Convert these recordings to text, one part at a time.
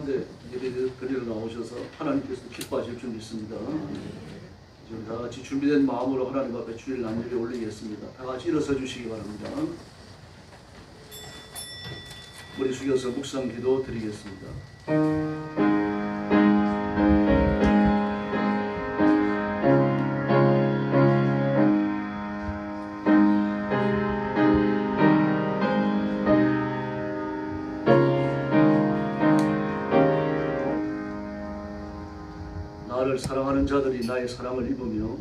가운데 예배 드리러 나오셔서 하나님께서 기뻐하실 줄 믿습니다. 지금 다 같이 준비된 마음으로 하나님 앞에 주일 난예배 올리겠습니다. 다 같이 일어서 주시기 바랍니다. 머리 숙여서 묵상 기도 드리겠습니다. 나를 사랑하는 자들이 나의 사랑을 입으며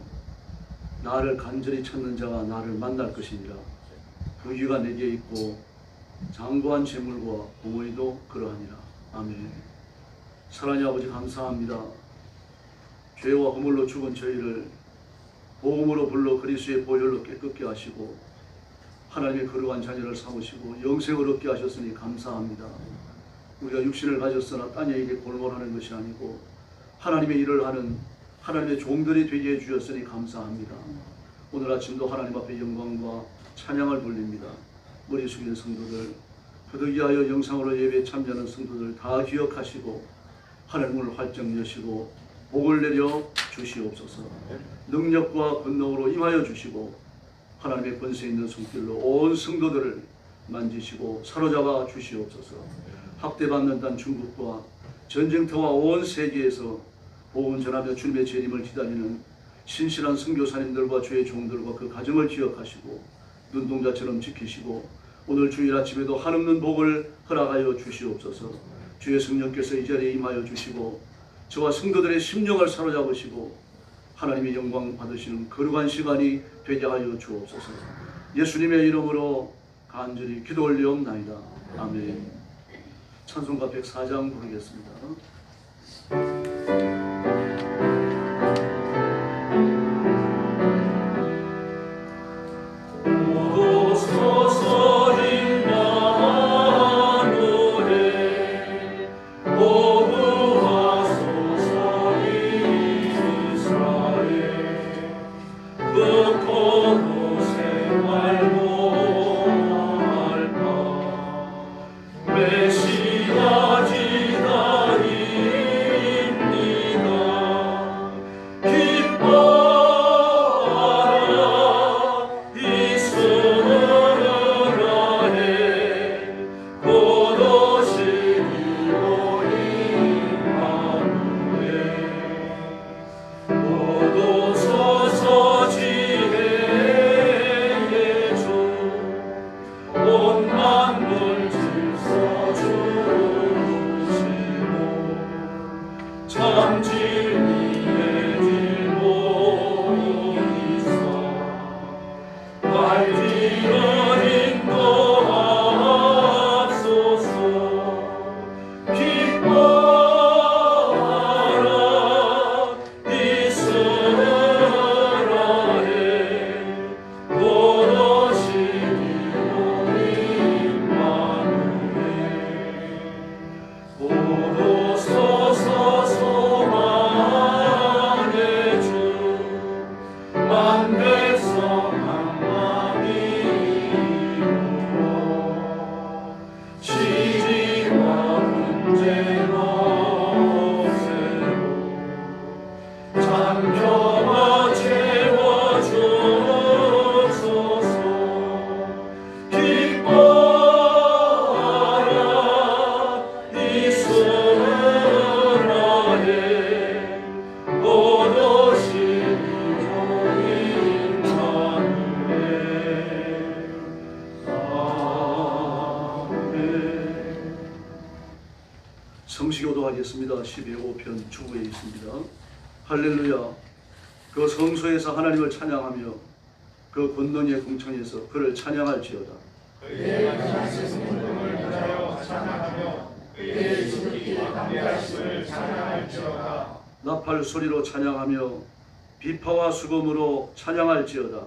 나를 간절히 찾는 자가 나를 만날 것이니라. 그 귀가 내게 있고 장구한 재물과 공의도 그러하니라. 아멘. 사랑의 아버지 감사합니다. 죄와 허물로 죽은 저희를 복음으로 불러 그리스도의 보혈로 깨끗게 하시고 하나님의 거룩한 자녀를 삼으시고 영생을 얻게 하셨으니 감사합니다. 우리가 육신을 가졌으나 딴 이에게 골몰하는 것이 아니고 하나님의 일을 하는 하나님의 종들이 되게 해주셨으니 감사합니다. 오늘 아침도 하나님 앞에 영광과 찬양을 돌립니다. 머리 숙인 성도들, 부득이하여 영상으로 예배에 참여하는 성도들 다 기억하시고 하늘문을 활짝 여시고 복을 내려 주시옵소서. 능력과 권능으로 임하여 주시고 하나님의 권세 있는 손길로 온 성도들을 만지시고 사로잡아 주시옵소서. 학대받는다는 중국과 전쟁터와 온 세계에서 복음 전하며 주님의 재림을 기다리는 신실한 선교사님들과 주의 종들과 그 가정을 기억하시고 눈동자처럼 지키시고 오늘 주일 아침에도 한없는 복을 허락하여 주시옵소서. 주의 성령께서 이 자리에 임하여 주시고 저와 성도들의 심령을 사로잡으시고 하나님의 영광 받으시는 거룩한 시간이 되게 하여 주옵소서. 예수님의 이름으로 간절히 기도 올리옵나이다. 아멘. 찬송가 104장 부르겠습니다. 성시교도하겠습니다. 12호편 주부에 있습니다. 할렐루야. 그 성소에서 하나님을 찬양하며 그 권능의 궁창에서 그를 찬양할지어다. 그의 만나신 공동을 인하여 찬양하며 그의 주님이 담대하심을 찬양할지어다. 나팔 소리로 찬양하며 비파와 수금으로 찬양할지어다.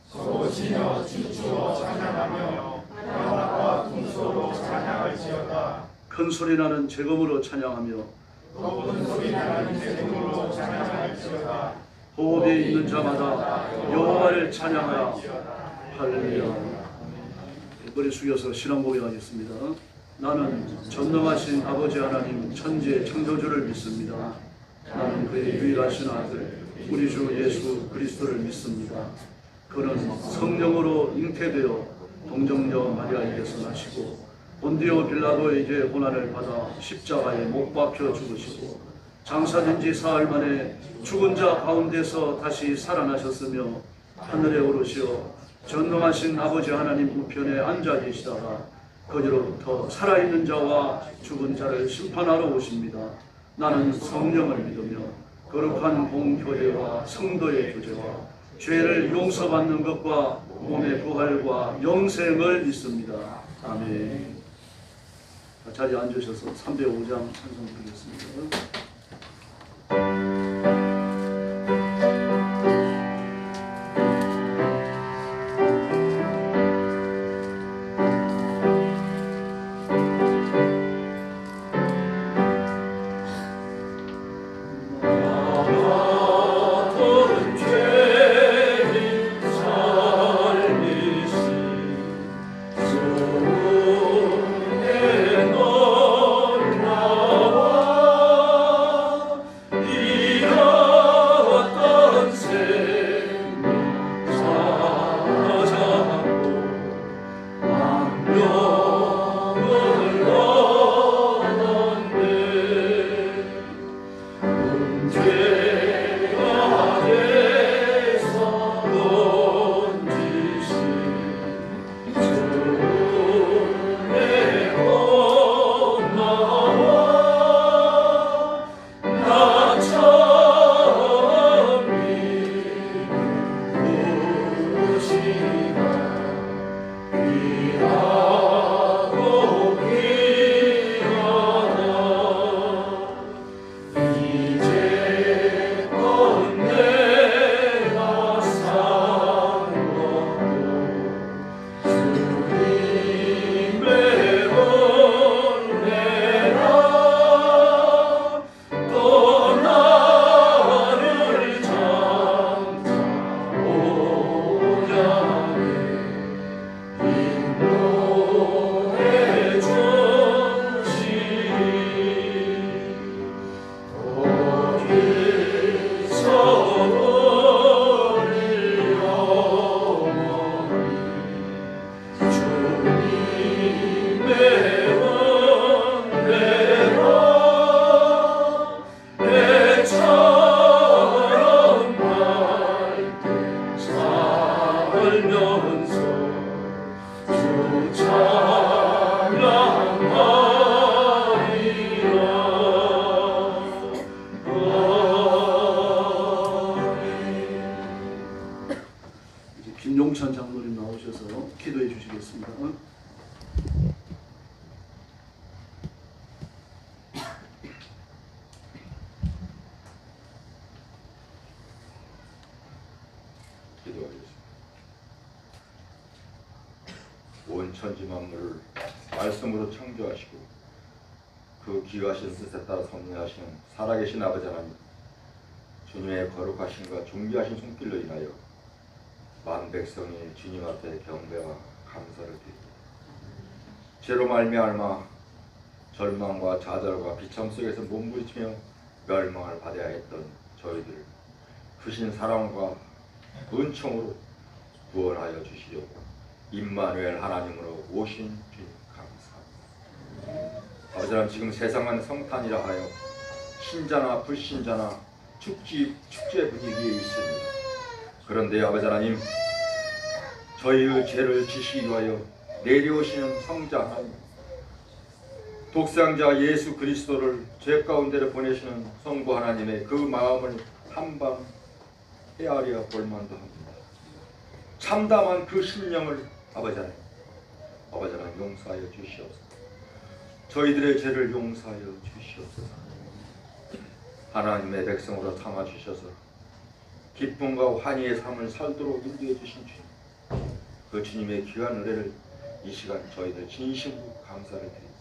소치며 춤추어 찬양하며 나팔과 궁소로 찬양할지어다. 큰 소리 나는 재금으로 찬양하며 높은 소리 나는 재금으로 찬양할지어다. 호흡에 있는 자마다 여호와를 찬양하라. 할렐루야. 머리 숙여서 신앙 고백하겠습니다. 나는 전능하신 아버지 하나님 천지의 창조주를 믿습니다. 나는 그의 유일하신 아들 우리 주 예수 그리스도를 믿습니다. 그는 성령으로 잉태되어 동정녀 마리아에게서 나시고 본디오 빌라도에게 고난을 받아 십자가에 못 박혀 죽으시고 장사된 지 사흘 만에 죽은 자 가운데서 다시 살아나셨으며 하늘에 오르시어 전능하신 아버지 하나님 우편에 앉아 계시다가 거기로부터 살아있는 자와 죽은 자를 심판하러 오십니다. 나는 성령을 믿으며 거룩한 공교회와 성도의 교제와 죄를 용서받는 것과 몸의 부활과 영생을 믿습니다. 아멘. 자리에 앉으셔서 305장 찬송 드리겠습니다. 김용찬 장로님 나오셔서 기도해 주시겠습니다. 기도하겠습니다. 온 천지 만물을 말씀으로 창조하시고 그 기가하신 뜻에 따라 섭리하시는 살아계신 아버지 하나님, 주님의 거룩하심과 존귀하신 손길로 인하여 만 백성이 주님 앞에 경배와 감사를 드립니다. 죄로 말미암아 절망과 좌절과 비참 속에서 몸부림치며 멸망을 받아야 했던 저희들 크신 사랑과 은총으로 구원하여 주시려고 임마누엘 하나님으로 오신 주님 감사합니다. 아버지 하나님, 지금 세상은 성탄이라 하여 신자나 불신자나 축제 분위기에 있습니다. 그런데 아버지 하나님, 저희의 죄를 지시기 위하여 내려오시는 성자 하나님, 독생자 예수 그리스도를 죄 가운데로 보내시는 성부 하나님의 그 마음을 한방 헤아려 볼만도 합니다. 참담한 그 심령을 아버지 하나님 용서하여 주시옵소서. 저희들의 죄를 용서하여 주시옵소서. 하나님의 백성으로 삼아 주셔서 기쁨과 환희의 삶을 살도록 인도해 주신 주님, 그 주님의 귀한 은혜를 이 시간 저희들 진심으로 감사를 드립니다.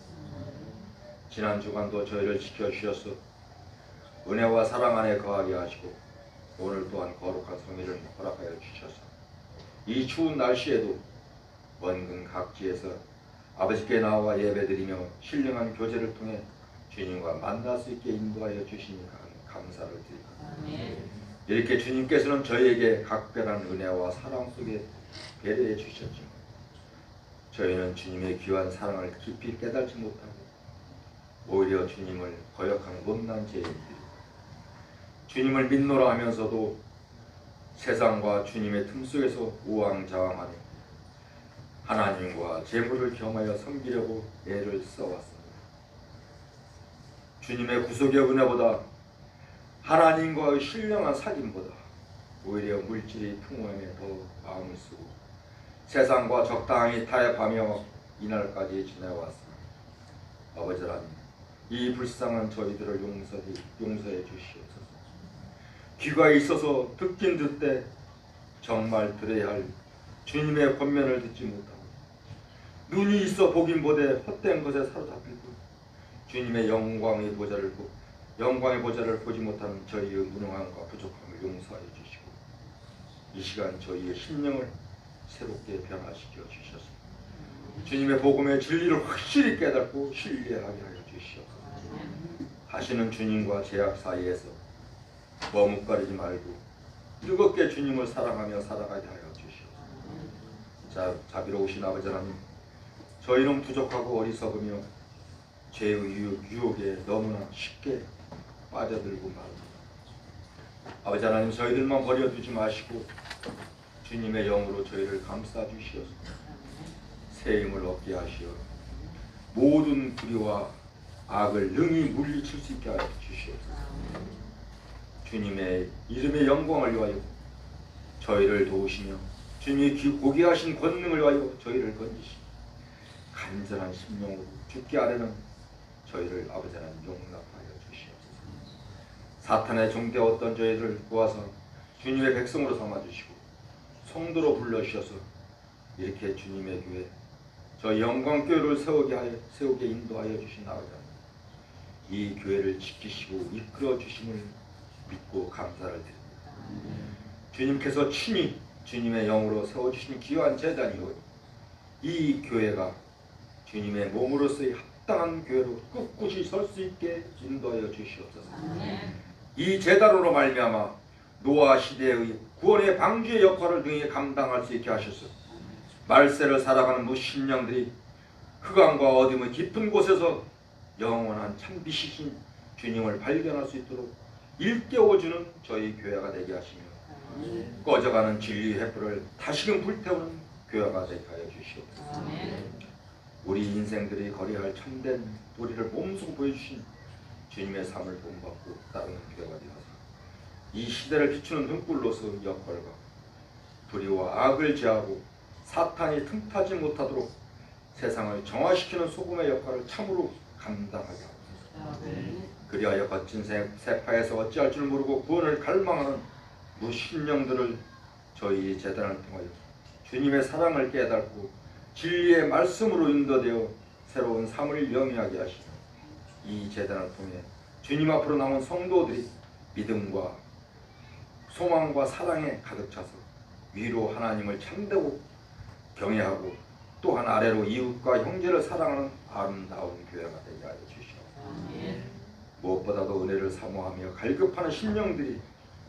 지난 주간도 저희를 지켜주셔서 은혜와 사랑 안에 거하게 하시고 오늘 또한 거룩한 성회를 허락하여 주셔서 이 추운 날씨에도 원근 각지에서 아버지께 나와 예배드리며 신령한 교제를 통해 주님과 만날 수 있게 인도하여 주시니 감사를 드립니다. 이렇게 주님께서는 저희에게 각별한 은혜와 사랑 속에 배려해 주셨지만 저희는 주님의 귀한 사랑을 깊이 깨달지 못하고 오히려 주님을 거역하는 못난 죄인들입니다. 주님을 믿노라 하면서도 세상과 주님의 틈 속에서 우왕좌왕하는 하나님과 재물을 겸하여 섬기려고 애를 써왔습니다. 주님의 구속의 은혜보다 하나님과의 신령한 사귐보다 오히려 물질이 풍성함에 더 마음을 쓰고 세상과 적당히 타협하며 이날까지 지내왔습니다. 아버지 하나님, 이 불쌍한 저희들을 용서해 주시옵소서. 귀가 있어서 듣긴 듣되 정말 들어야 할 주님의 권면을 듣지 못하고 눈이 있어 보긴 보되 헛된 것에 사로잡히고 주님의 영광의 보좌를 보지 못하는 저희의 무능함과 부족함을 용서하여 주시고 이 시간 저희의 심령을 새롭게 변화시켜 주셔서 주님의 복음의 진리를 확실히 깨닫고 신뢰하게 하여 주시옵소서. 다시는 주님과 죄악 사이에서 머뭇거리지 말고 뜨겁게 주님을 사랑하며 살아가게 하여 주시옵소서. 자비로우신 아버지 하나님, 저희는 부족하고 어리석으며 죄의 유혹에 너무나 쉽게 빠져들고 말합니다. 아버지 하나님, 저희들만 버려두지 마시고 주님의 영으로 저희를 감싸 주시옵소서. 새 힘을 얻게 하시어 모든 불의와 악을 능히 물리칠 수 있게 하여 주시옵소서. 주님의 이름의 영광을 위하여 저희를 도우시며 주님의 고귀하신 권능을 위하여 저희를 건지시며 간절한 심령으로 죽게 하려는 저희를 아버지 하나님 용납하여 주시옵소서. 사탄의 종되었던 저희를 구하사 주님의 백성으로 삼아주시고 성도로 불러주셔서 이렇게 주님의 교회 저 영광교회를 세우게 인도하여 주신 아버지 하나님, 이 교회를 지키시고 이끌어 주심을 믿고 감사를 드립니다. 주님께서 친히 주님의 영으로 세워주신 귀한 제단이오니 이 교회가 주님의 몸으로서의 합당한 교회로 꿋꿋이 설 수 있게 인도하여 주시옵소서. 이 제단으로 말미암아 노아 시대의 구원의 방주의 역할을 능히 감당할 수 있게 하셔서 말세를 살아가는 무신령들이 흑암과 어둠의 깊은 곳에서 영원한 참비시신 주님을 발견할 수 있도록 일깨워주는 저희 교회가 되게 하시며 꺼져가는 진리의 횃불을 다시금 불태우는 교회가 되게 하여 주시옵소서. 우리 인생들이 거리할 참된 도리를 몸소 보여주신 주님의 삶을 본받고 따르는 교회가 되어서 이 시대를 비추는 등불로서 역할과 불의와 악을 제하고 사탄이 틈타지 못하도록 세상을 정화시키는 소금의 역할을 참으로 감당하게 하옵소서. 그리하여 거친 세파에서 어찌할 줄 모르고 구원을 갈망하는 무신령들을 저희 제단을 통하여 주님의 사랑을 깨닫고 진리의 말씀으로 인도되어 새로운 삶을 영위하게 하시며 이 제단을 통해 주님 앞으로 나온 성도들이 믿음과 소망과 사랑에 가득 차서 위로 하나님을 참되고 경외하고 또한 아래로 이웃과 형제를 사랑하는 아름다운 교회가 되게 하여 주시옵소서. 무엇보다도 은혜를 사모하며 갈급하는 심령들이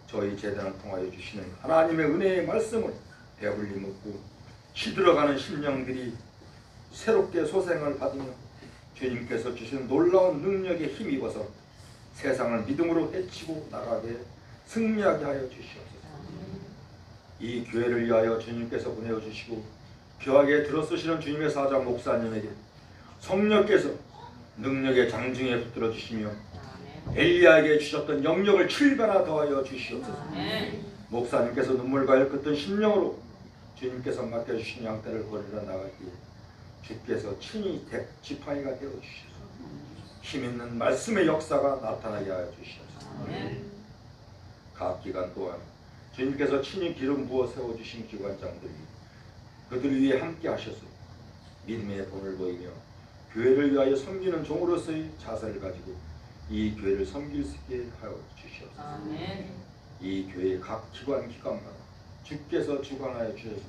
저희 제단을 통하여 주시는 하나님의 은혜의 말씀을 배불리 묻고 시들어가는 심령들이 새롭게 소생을 받으며 주님께서 주시는 놀라운 능력에 힘입어서 세상을 믿음으로 헤치고 나가게 승리하게 하여 주시옵소서. 이 교회를 위하여 주님께서 보내어 주시고 귀하게 들어쓰시는 주님의 사자 목사님에게 성령께서 능력의 장중에 붙들어 주시며 엘리야에게 주셨던 영역을 7배나 더하여 주시옵소서. 목사님께서 눈물과 혈끗던 심령으로 주님께서 맡겨주신 양떼를 거리러 나갈기에 주께서 친히 지팡이가 되어주셔서 힘있는 말씀의 역사가 나타나게 하여 주시옵소서. 각 기간 또한 주님께서 친히 기름 부어 세워주신 기관장들이 그들 위해 함께 하셔서 믿음의 본을 보이며 교회를 위하여 섬기는 종으로서의 자세를 가지고 이 교회를 섬길 수 있게 하여 주시옵소서. 이 교회의 각 기관마다 주께서 주관하여 주셔서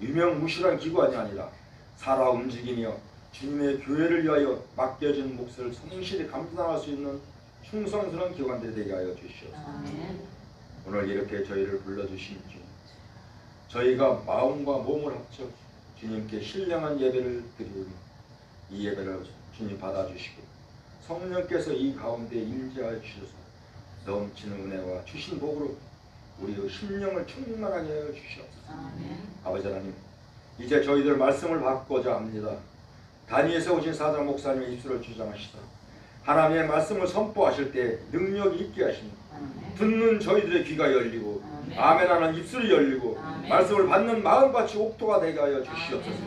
유명무실한 기관이 아니라 살아 움직이며 주님의 교회를 위하여 맡겨진 몫을 성실히 감당할 수 있는 충성스러운 기관들이 되게 하여 주시옵소서. 오늘 이렇게 저희를 불러주신 주님, 저희가 마음과 몸을 합쳐 주님께 신령한 예배를 드리오니 이 예배를 주님 받아주시고 성령께서 이 가운데 임재하여 주셔서 넘치는 은혜와 주신 복으로 우리의 심령을 충만하게 하여 주시옵소서. 아버지 하나님, 이제 저희들 말씀을 받고자 합니다. 다니엘에서 오신 사장 목사님의 입술을 주장하시사 하나님의 말씀을 선포하실 때 능력이 있게 하시니 듣는 저희들의 귀가 열리고 아멘하는 입술이 열리고 말씀을 받는 마음같이 옥토가 되게 하여 주시옵소서.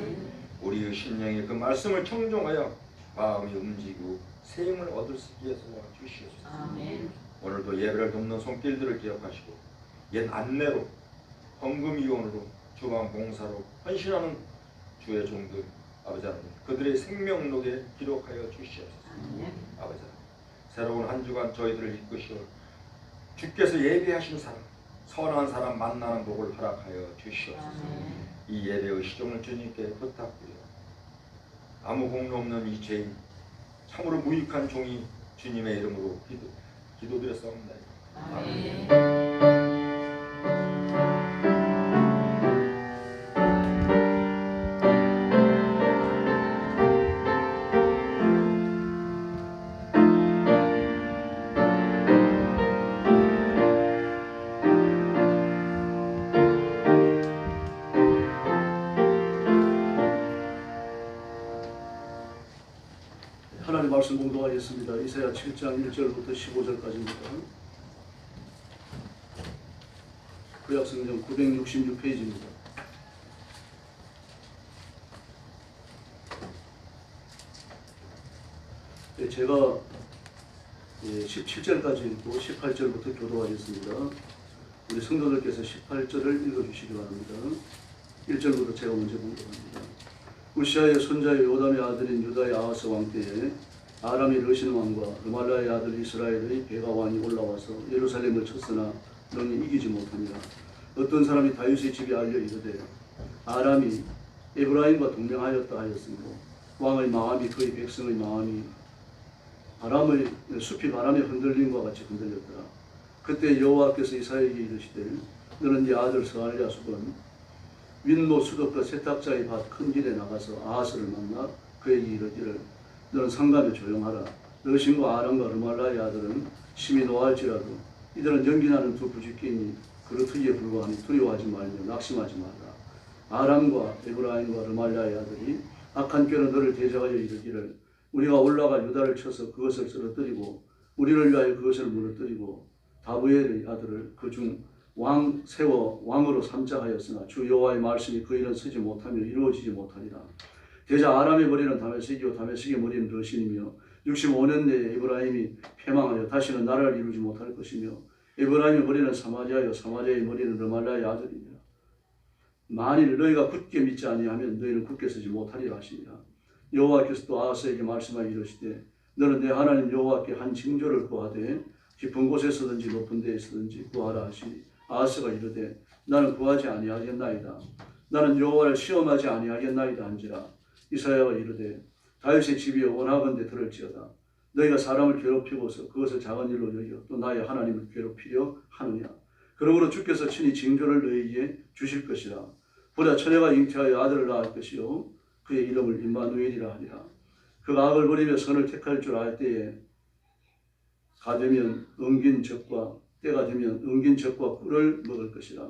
우리의 심령이 그 말씀을 청종하여 마음이 움직이고 세임을 얻을 수 있게 해서 주시옵소서. 오늘도 예배를 돕는 손길들을 기억하시고 옛 안내로 헌금위원으로 주방 봉사로 헌신하는 주의 종들 아버지 하나님, 그들의 생명록에 기록하여 주시옵소서. 아버지 하나님, 새로운 한 주간 저희들을 이끄시어 주께서 예비하신 사람, 선한 사람 만나는 복을 허락하여 주시옵소서. 이 예배의 시종을 주님께 부탁드려 아무 공로 없는 이 죄인, 참으로 무익한 종이 주님의 이름으로 기도드렸사옵나이다. 아멘. 하나님 말씀 공독하겠습니다. 이사야 7장 1절부터 15절까지입니다. 구약성경 966페이지입니다. 제가 17절까지 읽고 18절부터 교도하겠습니다. 우리 성도들께서 18절을 읽어주시기 바랍니다. 1절부터 제가 먼저 공독합니다. 우시아의 손자의 요담의 아들인 유다의 아하스 왕 때에 아람의 르신 왕과 르말라의 아들 이스라엘의 베가 왕이 올라와서 예루살렘을 쳤으나 능히 이기지 못하니라. 어떤 사람이 다윗의 집에 알려 이르되 아람이 에브라임과 동맹하였다 하였으므로 왕의 마음이 그의 백성의 마음이 숲이 바람에 흔들림과 같이 흔들렸더라. 그때 여호와께서 이사야에게 이르시되 너는 네 아들 스알랴수건 윗노 수덕과 세탁자의 밭 큰 길에 나가서 아하스를 만나 그에게 이르기를 너는 상감에 조용하라. 르신과 아람과 르말라의 아들은 심히 노할지라도 이들은 연기나는 두 부짓개이니 그릇트기에 불과하니 두려워하지 말며 낙심하지 말라. 아람과 에브라임과 르말라의 아들이 악한 꾀로 너를 대적하여 이르기를 우리가 올라가 유다를 쳐서 그것을 쓰러뜨리고 우리를 위하여 그것을 무너뜨리고 다부엘의 아들을 그중 왕 세워 왕으로 삼자 하였으나 주 여호와의 말씀이 그 일은 서지 못하며 이루어지지 못하리라. 대자 아람의 머리는 다메섹이요 다메섹의 머리는 르신이며 65년 내에 에브라임이 패망하여 다시는 나라를 이루지 못할 것이며 에브라임의 머리는 사마리아요 사마리아의 머리는 르말라의 아들이니라. 만일 너희가 굳게 믿지 아니하면 너희는 굳게 서지 못하리라 하시니라. 여호와께서 또 아하스에게 말씀하여 이르시되 너는 내 하나님 여호와께 한 징조를 구하되 깊은 곳에서든지 높은 데에서든지 구하라 하시니 아하스가 이르되 나는 구하지 아니하겠나이다. 나는 여호와를 시험하지 아니하겠나이다 한지라. 이사야가 이르되 다윗의 집이 원하건대 들을지어다. 너희가 사람을 괴롭히고서 그것을 작은 일로 여겨 또 나의 하나님을 괴롭히려 하느냐. 그러므로 주께서 친히 징조를 너희에게 주실 것이라. 보라 처녀가 잉태하여 아들을 낳을 것이요 그의 이름을 임마누엘이라 하리라. 그가 악을 버리며 선을 택할 줄 알 때에 가되면 엉긴 젖과 때가 되면 엉긴 젖과 꿀을 먹을 것이라.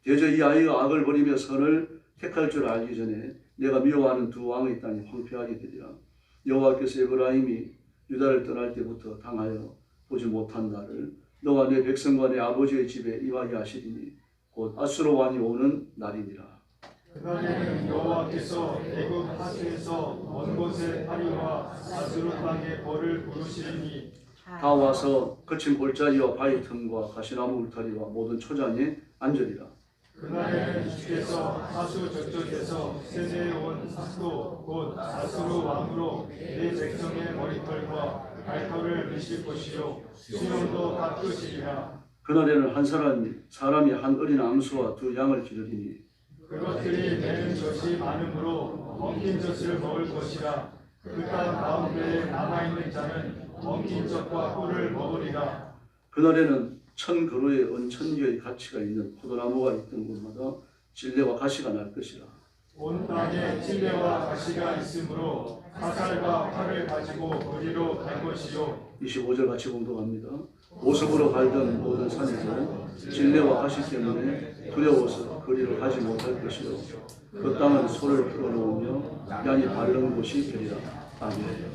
대저 이 아이가 악을 버리며 선을 택할 줄 알기 전에 내가 미워하는 두 왕의 땅이 황폐하게 되리라. 여호와께서 에브라임이 유다를 떠날 때부터 당하여 보지 못한 날을 너와 내 백성과 내 아버지의 집에 임하게 하시리니 곧 아수르 왕이 오는 날이니라. 그날에는 여호와께서 애굽 하수에서 먼 곳에 파리와 아수르 땅에 벌을 부르시리니 다 와서 거친 골짜기와 바위 틈과 가시나무 울타리와 모든 초장에 앉으리라. 그날에는 주께서 하수 저쪽에서 세세에 온 사도 곧 아수르 왕으로 내 백성의 머리털과 발털을 드실 것이요 수염도 깎으시리라. 그날에는 한 사람이 한 어린 암수와 두 양을 기르리니 그것들이 내는 젖이 많으므로 엉킨 젖을 먹을 것이라. 그 땅 가운데에 남아있는 자는 엉킨 젖과 꿀을 먹으리라. 그날에는 1000그루의 은천개의 가치가 있는 포도나무가 있던 곳마다 진레와 가시가 날 것이라. 온 땅에 찔레와 가시가 있으므로 화살과 활을 가지고 그리로 갈 것이요. 25절 같이 공독합니다. 보석으로 갈던 모든 산에서 진레와 가시 때문에 두려워서 그리로 가지 못할 것이요. 그 땅은 소를 풀어놓으며 양이 바르는 곳이 되리라. 아멘.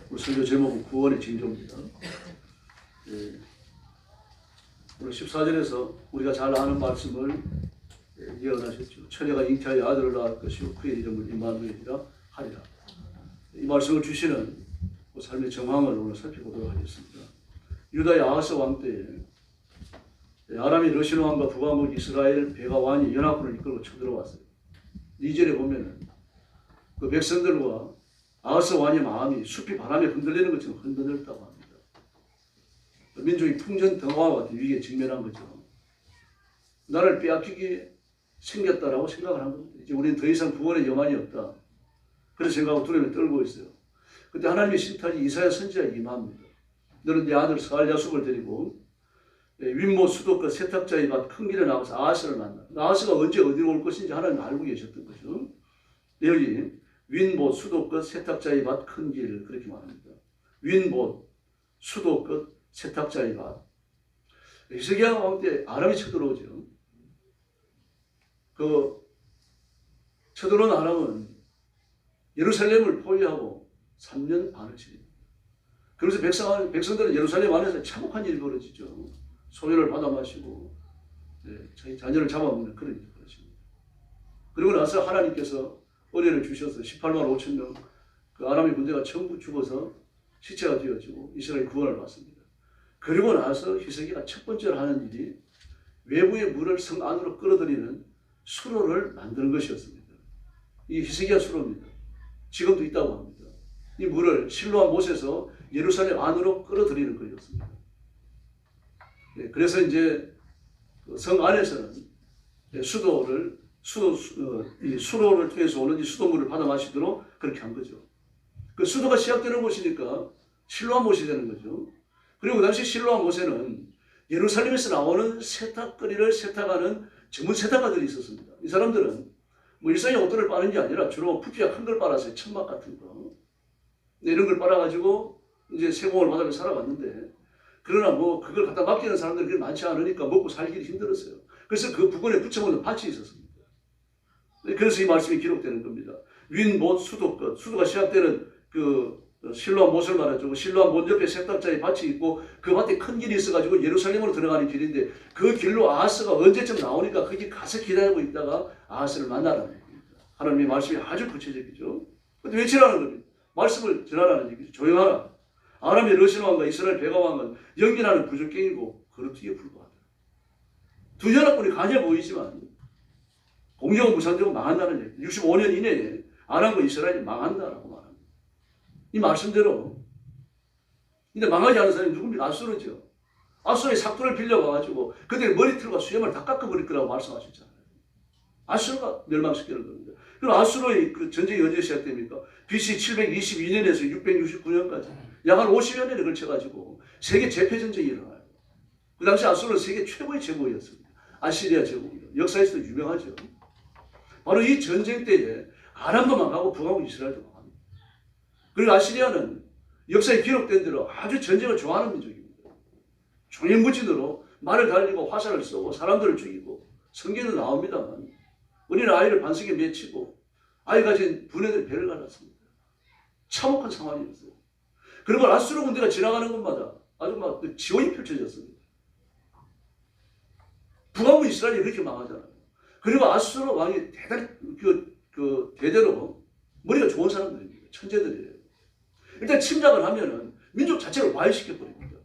우리 설교 제목은 구원의 징조입니다. 오늘 14절에서 우리가 잘 아는 말씀을 예언하셨죠. 처녀가 잉태하여 아들을 낳을 것이요 그의 이름을 임마누엘이라 하리라. 이 말씀을 주시는 삶의 정황을 오늘 살펴보도록 하겠습니다. 유다의 아하스 왕 때에 아람이 러시아 왕과 북왕국 이스라엘 배가 왕이 연합군을 이끌고 쳐들어왔어요. 2절에 보면은 그 백성들과 아하스 왕의 마음이 숲이 바람에 흔들리는 것처럼 흔들렸다고 합니다. 민족이 풍전등화와 같은 위기에 직면한 거죠. 나를 빼앗기게 생겼다라고 생각을 한 겁니다. 이제 우리는 더 이상 구원의 여만이 없다. 그런 생각하고 두려움에 떨고 있어요. 그때 하나님의 신탁이 이사야 선지자에게 임합니다. 너는 네 아들 스갈야숲을 데리고 윗모 수도가 세탁자의 밭 큰 길에 나가서 아하스를 만나. 아하스가 언제 어디로 올 것인지 하나님 알고 계셨던 거죠. 여기 윗모 수도끝 세탁자의 밭 큰 길 그렇게 말합니다. 윗모 수도끝 세탁자의 밭. 히스기야 왕 때 아람이 쳐들어오죠. 그 쳐들어온 아람은 예루살렘을 포위하고 3년 반을 지냅니다. 그래서 백성들은 예루살렘 안에서 참혹한 일이 벌어지죠. 소유를 받아 마시고 자기 자녀를 잡아먹는 그런 일이 벌어집니다. 그리고 나서 하나님께서 은혜를 주셔서 18만 5천 명 그 아람의 군대가 전부 죽어서 시체가 되어지고 이스라엘이 구원을 받습니다. 그리고 나서 히스기야가 첫 번째로 하는 일이 외부의 물을 성 안으로 끌어들이는 수로를 만드는 것이었습니다. 이 히스기야 수로입니다. 지금도 있다고 합니다. 이 물을 실로암 못에서 예루살렘 안으로 끌어들이는 것이었습니다. 그래서 이제 성 안에서는 수로를 통해서 오는 이 수도물을 받아 마시도록 그렇게 한 거죠. 그 수도가 시작되는 곳이니까 실로암 못이 되는 거죠. 그리고 그 당시 실로암 못에는 예루살렘에서 나오는 세탁거리를 세탁하는 전문 세탁가들이 있었습니다. 이 사람들은 뭐 일상에 옷들을 빠는 게 아니라 주로 부피가 큰 걸 빨았어요. 천막 같은 거. 이런 걸 빨아가지고 이제 세공을 받으며 살아왔는데, 그러나 뭐 그걸 갖다 맡기는 사람들이 그렇게 많지 않으니까 먹고 살기 힘들었어요. 그래서 그 부근에 붙여놓는 밭이 있었습니다. 그래서 이 말씀이 기록되는 겁니다. 윗못 수도끝, 수도가 시작되는 그 실로암 못을 말하죠. 실로암 못 옆에 세탁자의 밭이 있고 그 밭에 큰 길이 있어가지고 예루살렘으로 들어가는 길인데, 그 길로 아하스가 언제쯤 나오니까 거기 가서 기다리고 있다가 아하스를 만나라는 얘기입니다. 하나님의 말씀이 아주 구체적이죠. 근데 외치라는 겁니다. 말씀을 전하라는 얘기죠. 조용하라. 아람의 러시아 왕과 이스라엘 베가 왕은 연기나는 부족갱이고 거루튀기에 불과하다. 두 연합군이 가냐 보이지만 공정은 무산되고 망한다는 얘기. 65년 이내에 아람과 이스라엘이 망한다라고 말합니다. 이 말씀대로. 근데 망하지 않은 사람이 누굽니까? 아수르죠. 아수르의 삭도를 빌려가가지고 그들의 머리털과 수염을 다 깎아버릴 거라고 말씀하셨잖아요. 아수르가 멸망시키는 겁니다. 그럼 아수르의 그 전쟁이 언제 시작됩니까? BC 722년에서 669년까지 약 한 50여 년에 걸쳐가지고 세계 재패전쟁이 일어나요. 그 당시 아수르는 세계 최고의 제국이었습니다. 아시리아 제국이요. 역사에서도 유명하죠. 바로 이 전쟁 때에 아람도 망하고 북왕국 이스라엘도 망합니다. 그리고 아시리아는 역사에 기록된 대로 아주 전쟁을 좋아하는 민족입니다. 종횡무진으로 말을 달리고 화살을 쏘고 사람들을 죽이고, 성경에도 나옵니다만 어린 아이를 반석에 맺히고 아이 가진 부녀들이 배를 갈랐습니다. 참혹한 상황이었어요. 그리고 아수르 군대가 지나가는 곳마다 아주 막 지원이 펼쳐졌습니다. 북왕국 이스라엘이 그렇게 망하잖아요. 그리고 아수르 왕이 대단히 대대로 머리가 좋은 사람들입니다. 천재들이에요. 일단 침략을 하면은 민족 자체를 와해시켜버립니다.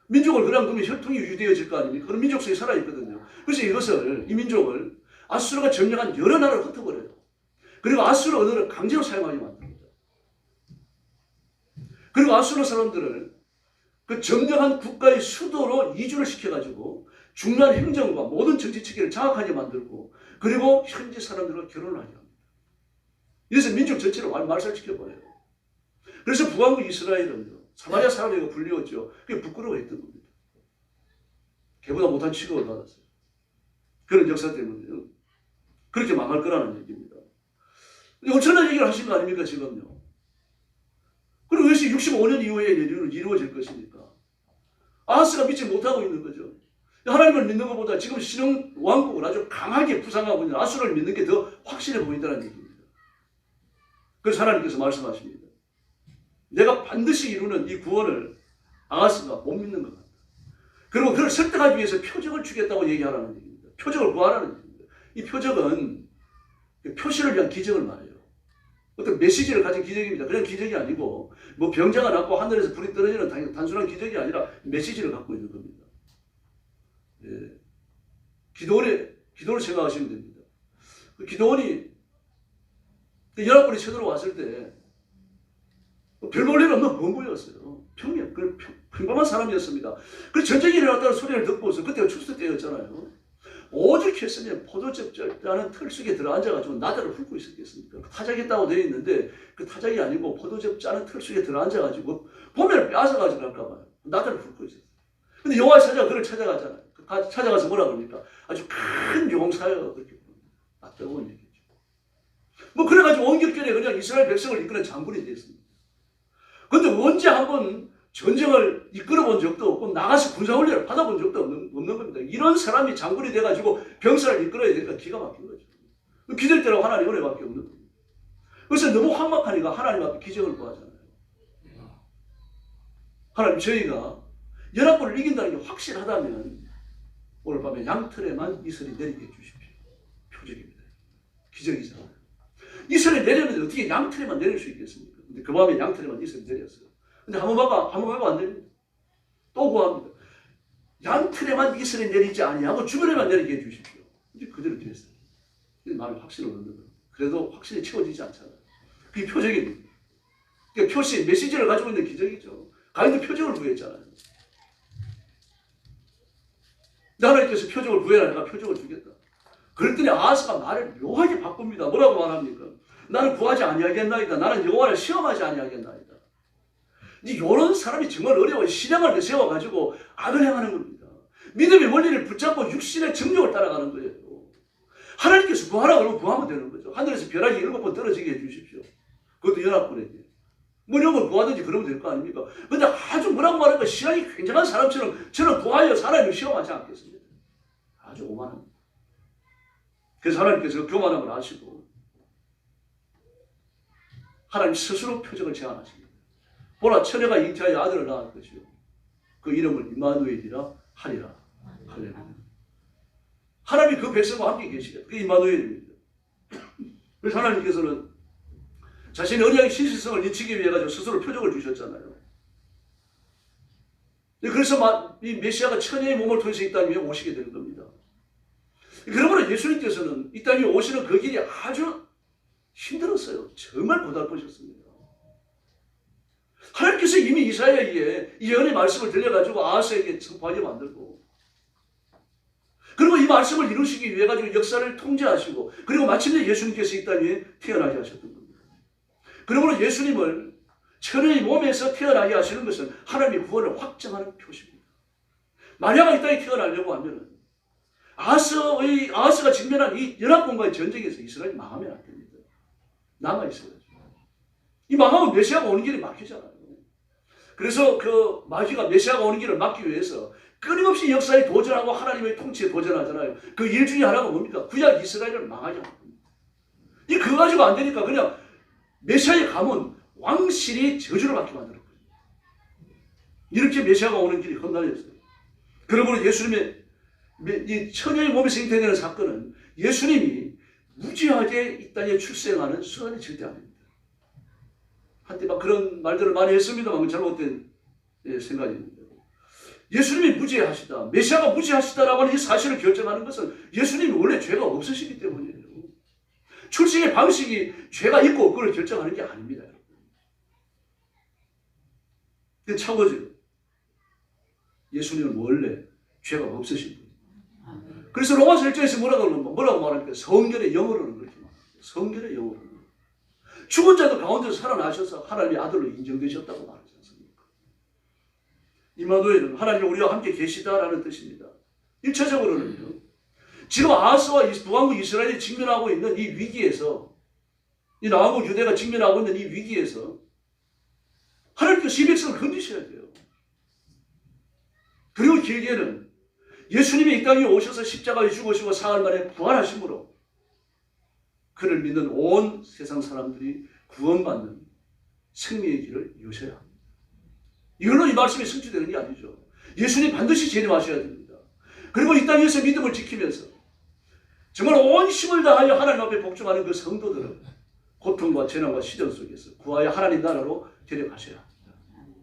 민족을 그냥 두면 혈통이 유대해질 거 아닙니까? 그런 민족 속에 살아있거든요. 그래서 이 민족을 아수르가 점령한 여러 나라를 흩어버려요. 그리고 아수르 언어를 강제로 사용하게 만듭니다. 그리고 아수르 사람들을 그 점령한 국가의 수도로 이주를 시켜가지고 중요한 행정과 모든 정치 체계를 장악하게 만들고, 그리고 현지 사람들과 결혼을 하게 합니다. 이래서 민족 전체를 말살시켜버려요. 그래서 북왕국 이스라엘은요, 사마리아 사람에게 불리웠죠. 그게 부끄러워했던 겁니다. 걔보다 못한 취급을 받았어요. 그런 역사 때문에요. 그렇게 망할 거라는 얘기입니다. 엄청난 얘기를 하신 거 아닙니까, 지금요? 그리고 이것이 65년 이후에 이루어질 것입니까? 아하스가 믿지 못하고 있는 거죠. 하나님을 믿는 것보다 지금 신흥 왕국을 아주 강하게 부상하고 있는 아수를 믿는 게 더 확실해 보인다는 얘기입니다. 그래서 하나님께서 말씀하십니다. 내가 반드시 이루는 이 구원을 아하스가 못 믿는 것 같다. 그리고 그를 설득하기 위해서 표적을 주겠다고 얘기하라는 얘기입니다. 표적을 구하라는 얘기입니다. 이 표적은 표시를 위한 기적을 말해요. 어떤 메시지를 가진 기적입니다. 그냥 기적이 아니고 뭐 병자가 낫고 하늘에서 불이 떨어지는 단순한 기적이 아니라 메시지를 갖고 있는 겁니다. 예. 기도를 생각하시면 됩니다. 기도원이 연합군이 쳐들어왔을 때 별 볼 일 없는 범부였어요. 평범한 사람이었습니다. 그 전쟁이 일어났다는 소리를 듣고서 그때가 추수 때였잖아요. 오직 했으면 포도즙 짜는 틀 속에 들어앉아가지고 나다를 훑고 있었겠습니까? 타작했다고 되어 있는데 그 타작이 아니고 포도즙 짜는 틀 속에 들어앉아가지고 보면을 빼앗아가지고 갈까봐요. 나다를 훑고 있었어요. 근데 여호와의 사자가 그를 찾아가잖아요. 찾아가서 뭐라 그럽니까? 아주 큰 용사여가 그렇게 부릅니다. 뜨거운 얘기죠. 뭐 그래가지고 온결결에 그냥 이스라엘 백성을 이끄는 장군이 됐습니다. 근데 언제 한번 전쟁을 이끌어본 적도 없고 나가서 군사훈련을 받아본 적도 없는 겁니다. 이런 사람이 장군이 돼가지고 병사를 이끌어야 되니까 기가 막힌 거죠. 기댈 때라고 하나님 은혜밖에 없는 겁니다. 그래서 너무 황막하니까 하나님 앞에 기적을 구하잖아요. 하나님, 저희가 연합군을 이긴다는 게 확실하다면 오늘 밤에 양털에만 이슬이 내리게 해주십시오. 표적입니다. 기적이잖아요. 이슬이 내리는데 어떻게 양털에만 내릴 수 있겠습니까? 근데 그 밤에 양털에만 이슬이 내렸어요. 근데 한 번 봐도 안 됩니다. 또 구합니다. 양털에만 이슬이 내리지 아니하고 주변에만 내리게 해주십시오. 이제 그대로 됐어요. 마음에 확신을 얻는 거예요. 그래도 확신이 채워지지 않잖아요. 그게 표적입니다. 그러니까 표시, 메시지를 가지고 있는 기적이죠. 가인도 표적을 구했잖아요. 하나님께서 표적을 구해라. 내가 표적을 주겠다. 그랬더니 아하스가 말을 묘하게 바꿉니다. 뭐라고 말합니까? 나는 구하지 아니하겠나이다. 나는 여호와를 시험하지 아니하겠나이다. 이런 사람이 정말 어려워요. 신앙을 세워가지고 악을 행하는 겁니다. 믿음의 원리를 붙잡고 육신의 정욕을 따라가는 거예요. 하나님께서 구하라 그러면 구하면 되는 거죠. 하늘에서 벼락이 7번 떨어지게 해주십시오. 그것도 연합군에게. 뭐 이런 걸 구하든지 그러면 될 거 아닙니까? 근데 아주 뭐라고 말할까? 신앙이 굉장한 사람처럼 저는 구하여 하나님을 시험하지 않겠습니다. 아주 오만합니다. 그래서 하나님께서 교만함을 아시고 하나님 스스로 표적을 제안하십니다. 보라, 처녀가 잉태하여 아들을 낳을 것이요 그 이름을 임마누엘이라 하리라. 할렐루야. 하나님이 그 백성과 함께 계시겠다. 그게 임마누엘입니다. 그래서 하나님께서는 자신의 언약의 신실성을 인치기 위해 가지고 스스로 표적을 주셨잖아요. 그래서 이 메시아가 처녀의 몸을 통해서 이 땅 위에 오시게 되는 겁니다. 그러므로 예수님께서는 이 땅 위에 오시는 그 길이 아주 힘들었어요. 정말 고달프셨습니다. 하나님께서 이미 이사야에게 이 예언의 말씀을 들려가지고 아하스에게 선포하게 만들고 그리고 이 말씀을 이루시기 위해 가지고 역사를 통제하시고 그리고 마침내 예수님께서 이 땅 위에 태어나게 하셨던 겁니다. 그러므로 예수님을 처녀의 몸에서 태어나게 하시는 것은 하나님의 구원을 확정하는 표시입니다. 마리아가 이 땅에 태어나려고 하면 아하스가 직면한 이 연합군과의 전쟁에서 이스라엘이 망하면 안 됩니다. 남아있어야죠. 이 망하면 메시아가 오는 길이 막히잖아요. 그래서 그 마귀가 메시아가 오는 길을 막기 위해서 끊임없이 역사에 도전하고 하나님의 통치에 도전하잖아요. 그 일 중에 하나가 뭡니까? 구약 이스라엘을 망하게 하는 겁니다. 그거 가지고 안 되니까 그냥 메시아의 가문 왕실이 저주를 받게 만들었거든요. 이렇게 메시아가 오는 길이 험난했어요. 그러므로 예수님의 이 처녀의 몸에서 잉태되는 사건은 예수님이 무지하게 이 땅에 출생하는 순간이 절대 아닙니다. 한때 막 그런 말들을 많이 했습니다만 잘못된 생각입니다. 예수님이 무지하시다, 메시아가 무지하시다라고 하는 이 사실을 결정하는 것은 예수님이 원래 죄가 없으시기 때문이에요. 출생의 방식이 죄가 있고 없고를 결정하는 게 아닙니다. 그 차고죠. 예수님은 원래 죄가 없으신 분이에요. 그래서 로마서 1장에서 뭐라고 말합니까? 성결의 영으로는 그렇게 말합니다. 성결의 영으로는. 죽은 자도 가운데서 살아나셔서 하나님의 아들로 인정되셨다고 말하지 않습니까? 임마누엘은 하나님이 우리와 함께 계시다라는 뜻입니다. 1차적으로는요. 지금 아하스와 북왕국 이스라엘이 직면하고 있는 이 위기에서, 이 남왕국 유대가 직면하고 있는 이 위기에서 하나님께서 이 백성을 건지셔야 돼요. 그리고 길게는 예수님이 이 땅에 오셔서 십자가에 죽으시고 사흘 만에 부활하심으로 그를 믿는 온 세상 사람들이 구원받는 생명의 길을 여셔야 합니다. 이걸로 이 말씀이 성취되는 게 아니죠. 예수님 반드시 재림하셔야 됩니다. 그리고 이 땅에서 믿음을 지키면서 정말 온 힘을 다하여 하나님 앞에 복종하는 그 성도들은 고통과 재난과 시련 속에서 구하여 하나님 나라로 데려가셔야 합니다.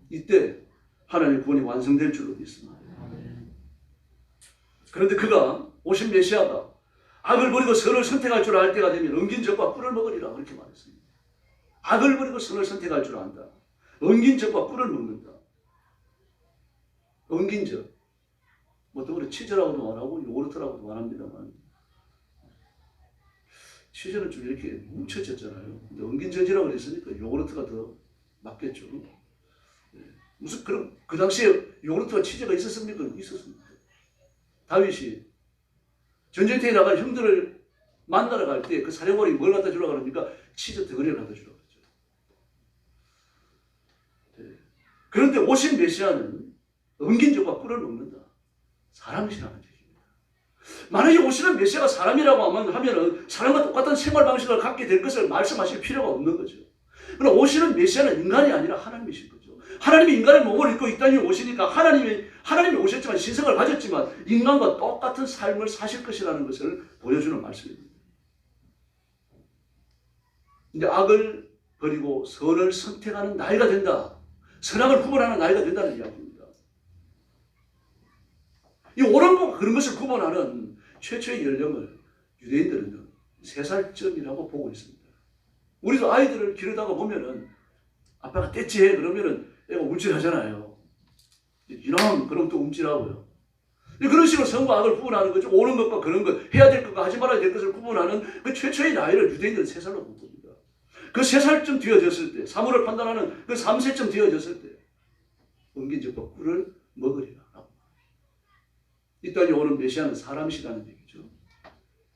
이때 하나님의 구원이 완성될 줄로 믿습니다. 그런데 그가 오신 메시아가 악을 버리고 선을 선택할 줄 알 때가 되면 엉긴 젖과 꿀을 먹으리라 그렇게 말했습니다. 악을 버리고 선을 선택할 줄 안다. 엉긴 젖과 꿀을 먹는다. 엉긴 젖. 또 그래 치즈라고도 말하고 요구르트라고도 말합니다만 치즈는 좀 이렇게 뭉쳐졌잖아요. 근데 엉긴 젖이라고 그랬으니까 요구르트가 더 맞겠죠. 무슨 그럼 그 당시에 요구르트와 치즈가 있었습니까? 있었습니다. 다윗이 전쟁터에 나가 형들을 만나러 갈 때 그 사령관이 뭘 갖다 주라고 그럽니까? 치즈 덩어리를 갖다 주라고 그러죠. 네. 그런데 오신 메시아는 엉긴 젖과 꿀을 먹는다. 사람이시라는 얘기입니다. 만약에 오시는 메시아가 사람이라고 하면은 사람과 똑같은 생활 방식을 갖게 될 것을 말씀하실 필요가 없는 거죠. 그러나 오시는 메시아는 인간이 아니라 하나님이신 거죠. 하나님이 인간의 몸을 입고 이 땅에 오시니까 하나님이 오셨지만 신성을 가졌지만 인간과 똑같은 삶을 사실 것이라는 것을 보여주는 말씀입니다. 이제 악을 버리고 선을 선택하는 나이가 된다. 선악을 구분하는 나이가 된다는 이야기입니다. 이 옳은 그런 것을 구분하는 최초의 연령을 유대인들은 3살쯤이라고 보고 있습니다. 우리도 아이들을 기르다가 보면은 아빠가 떼찌해 그러면은 애가 움찔하잖아요. 이런 그럼 또 움찔하고요. 그런 식으로 선과 악을 구분하는 거죠. 옳은 것과 그런 것, 해야 될 것과 하지 말아야 될 것을 구분하는 그 최초의 나이를 유대인들은 3살로 본 겁니다. 그 3살쯤 되어졌을 때, 사물을 판단하는 그 3세쯤 되어졌을 때 엉긴 젖과 꿀을 먹으리라. 이 땅에 오는 메시아는 사람이시라는 얘기죠.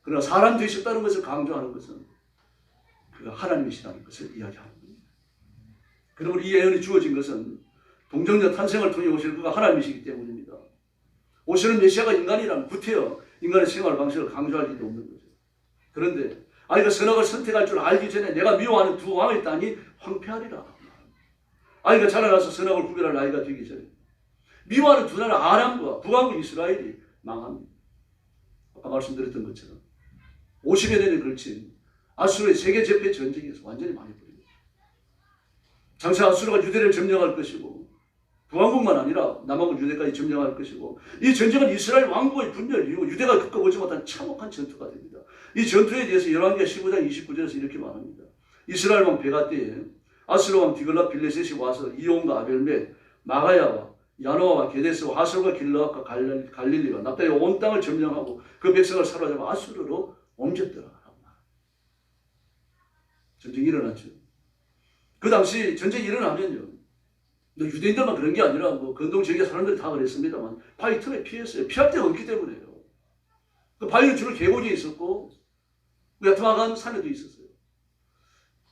그러나 사람 되셨다는 것을 강조하는 것은 그가 하나님이시라는 것을 이야기하는 겁니다. 그러므로 이 예언이 주어진 것은 동정녀 탄생을 통해 오실 그가 하나님이시기 때문입니다. 오시는 메시아가 인간이라면 구태여 인간의 생활 방식을 강조할 일도 없는 거죠. 그런데 아이가 선악을 선택할 줄 알기 전에 내가 미워하는 두 왕의 땅이 황폐하리라. 아이가 자라나서 선악을 구별할 나이가 되기 전에 미워하는 두 나라 아람과 북왕국 이스라엘이 망합니다. 아까 말씀드렸던 것처럼 50여 년에 걸친 아수르의 세계 제패 전쟁에서 완전히 망해버립니다. 장차 아수르가 유대를 점령할 것이고 북왕국만 아니라 남왕국 유대까지 점령할 것이고 이 전쟁은 이스라엘 왕국의 분열 이후 유대가 겪어보지 못한 참혹한 전투가 됩니다. 이 전투에 대해서 열왕기하 15장 29절에서 이렇게 말합니다. 이스라엘 왕 베가 때에 아수르 왕 디글라 빌레셋이 와서 이온과 아벨멧 마가야와 야노아와 게데스와 하솔과 길르앗과 갈릴리와 납달리 온 땅을 점령하고 그 백성을 사로잡아 아수르로 옮겼더라. 전쟁이 일어났죠. 그 당시 전쟁이 일어나면요. 유대인들만 그런 게 아니라 근동 지역의 사람들이 다 그랬습니다만 바위 틈에 피했어요. 피할 데가 없기 때문에요. 그 바위는 주로 계곡에 있었고 야트마간 산에도 있었어요.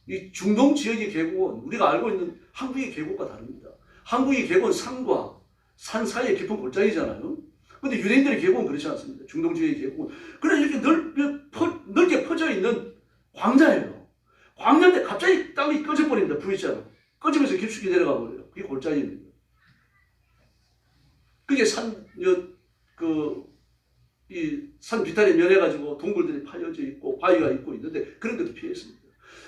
이 중동 지역의 계곡은 우리가 알고 있는 한국의 계곡과 다릅니다. 한국의 계곡은 산과 산 사이에 깊은 골짜기잖아요. 그런데 유대인들의 계곡은 그렇지 않습니다. 중동 지역의 계곡은 그냥 이렇게 넓게 퍼져 있는 광야예요. 광야인데 갑자기 땅이 꺼져버립니다. V자로. 꺼지면서 깊숙이 내려가 버려요. 그게 골짜기입니다. 그게 산 비탈에 면해가지고 동굴들이 파여져 있고 바위가 있고 있는데 그런 것도 피했습니다.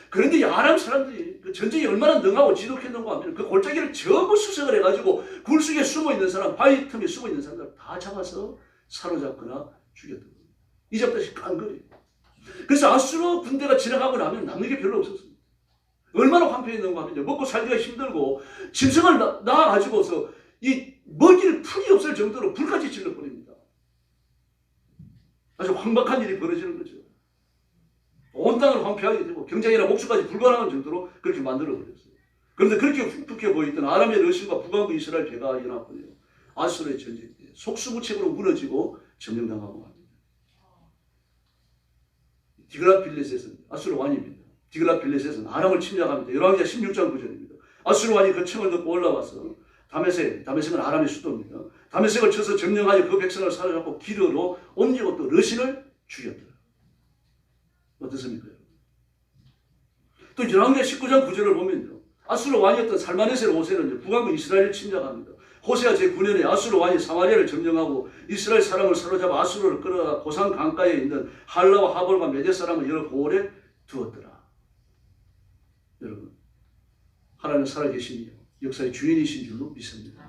그런데 이 아람 사람들이 그 전쟁이 얼마나 능하고 지독했는가 하면 그 골짜기를 전부 수색을 해가지고 굴 속에 숨어 있는 사람, 바위 틈에 숨어 있는 사람들 다 잡아서 사로잡거나 죽였던 겁니다. 이잡다시 깡거리예요. 그래서 아수르 군대가 지나가고 나면 남는 게 별로 없었습니다. 얼마나 황폐했는가 하면요. 먹고 살기가 힘들고 짐승을 낳아가지고서 이 먹일 풀이 없을 정도로 불까지 질러버립니다. 아주 황박한 일이 벌어지는 거죠. 온 땅을 황폐하게 되고 경쟁이나 목수까지 불가능한 정도로 그렇게 만들어버렸어요. 그런데 그렇게 흉측해 보이던 아람의 러시아와 북왕국 이스라엘 배가 연합군요. 아수르의 전쟁 때 속수무책으로 무너지고 점령당하고 합니다. 디그라필레셋은 아수르 왕입니다. 디그라필레셋은 아람을 침략합니다. 열왕기하 16장 9절입니다. 아수르 왕이 그 청을 듣고 올라와서 다메섹은 아람의 수도입니다. 다메섹을 쳐서 점령하여 그 백성을 사로잡고 기르로 옮기고 또 러신을 죽였더라. 어떻습니까? 또 열왕기하 19장 9절을 보면요. 아수르 왕이었던 살마네셀 호세는 북왕국 이스라엘을 침략합니다. 호세아 제9년에 아수르 왕이 사마리아를 점령하고 이스라엘 사람을 사로잡아 아수르를 끌어가 고산 강가에 있는 할라와 하볼과 메대 사람을 여러 고을에 두었더라. 여러분, 하나님은 살아계시며 역사의 주인이신 줄로 믿습니다.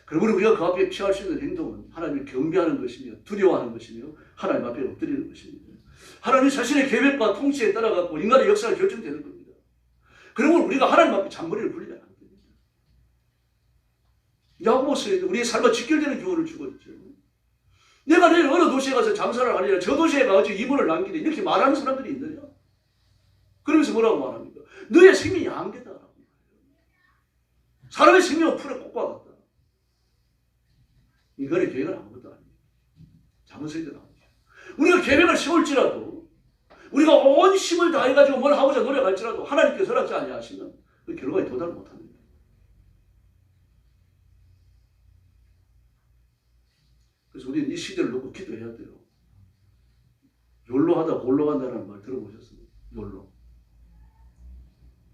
그러므로 우리가 그 앞에 피할 수 있는 행동은 하나님을 경배하는 것이며 두려워하는 것이며 하나님 앞에 엎드리는 것입니다. 하나님 자신의 계획과 통치에 따라가고 인간의 역사가 결정되는 겁니다. 그러면 우리가 하나님 앞에 잔머리를 굴리면 안 됩니다. 야고보서에 우리의 삶과 직결되는 교훈을 주고 있죠. 내가 내일 어느 도시에 가서 장사를 하느냐, 저 도시에 가서 이문을 남기네, 이렇게 말하는 사람들이 있느냐? 그러면서 뭐라고 말합니까? 너의 생명이 한계다. 사람의 생명은 풀의 꽃과 같다. 인간의 계획은 아무것도 아닙니다. 자본주의도 아닙니다. 우리가 계획을 세울지라도 우리가 온 힘을 다해가지고 뭘 하고자 노력할지라도 하나님께서 허락지 아니하시면 그 결과에 도달을 못합니다. 그래서 우리는 이 시대를 놓고 기도해야 돼요. 욜로하다 골로 간다는 말 들어보셨어요? 욜로.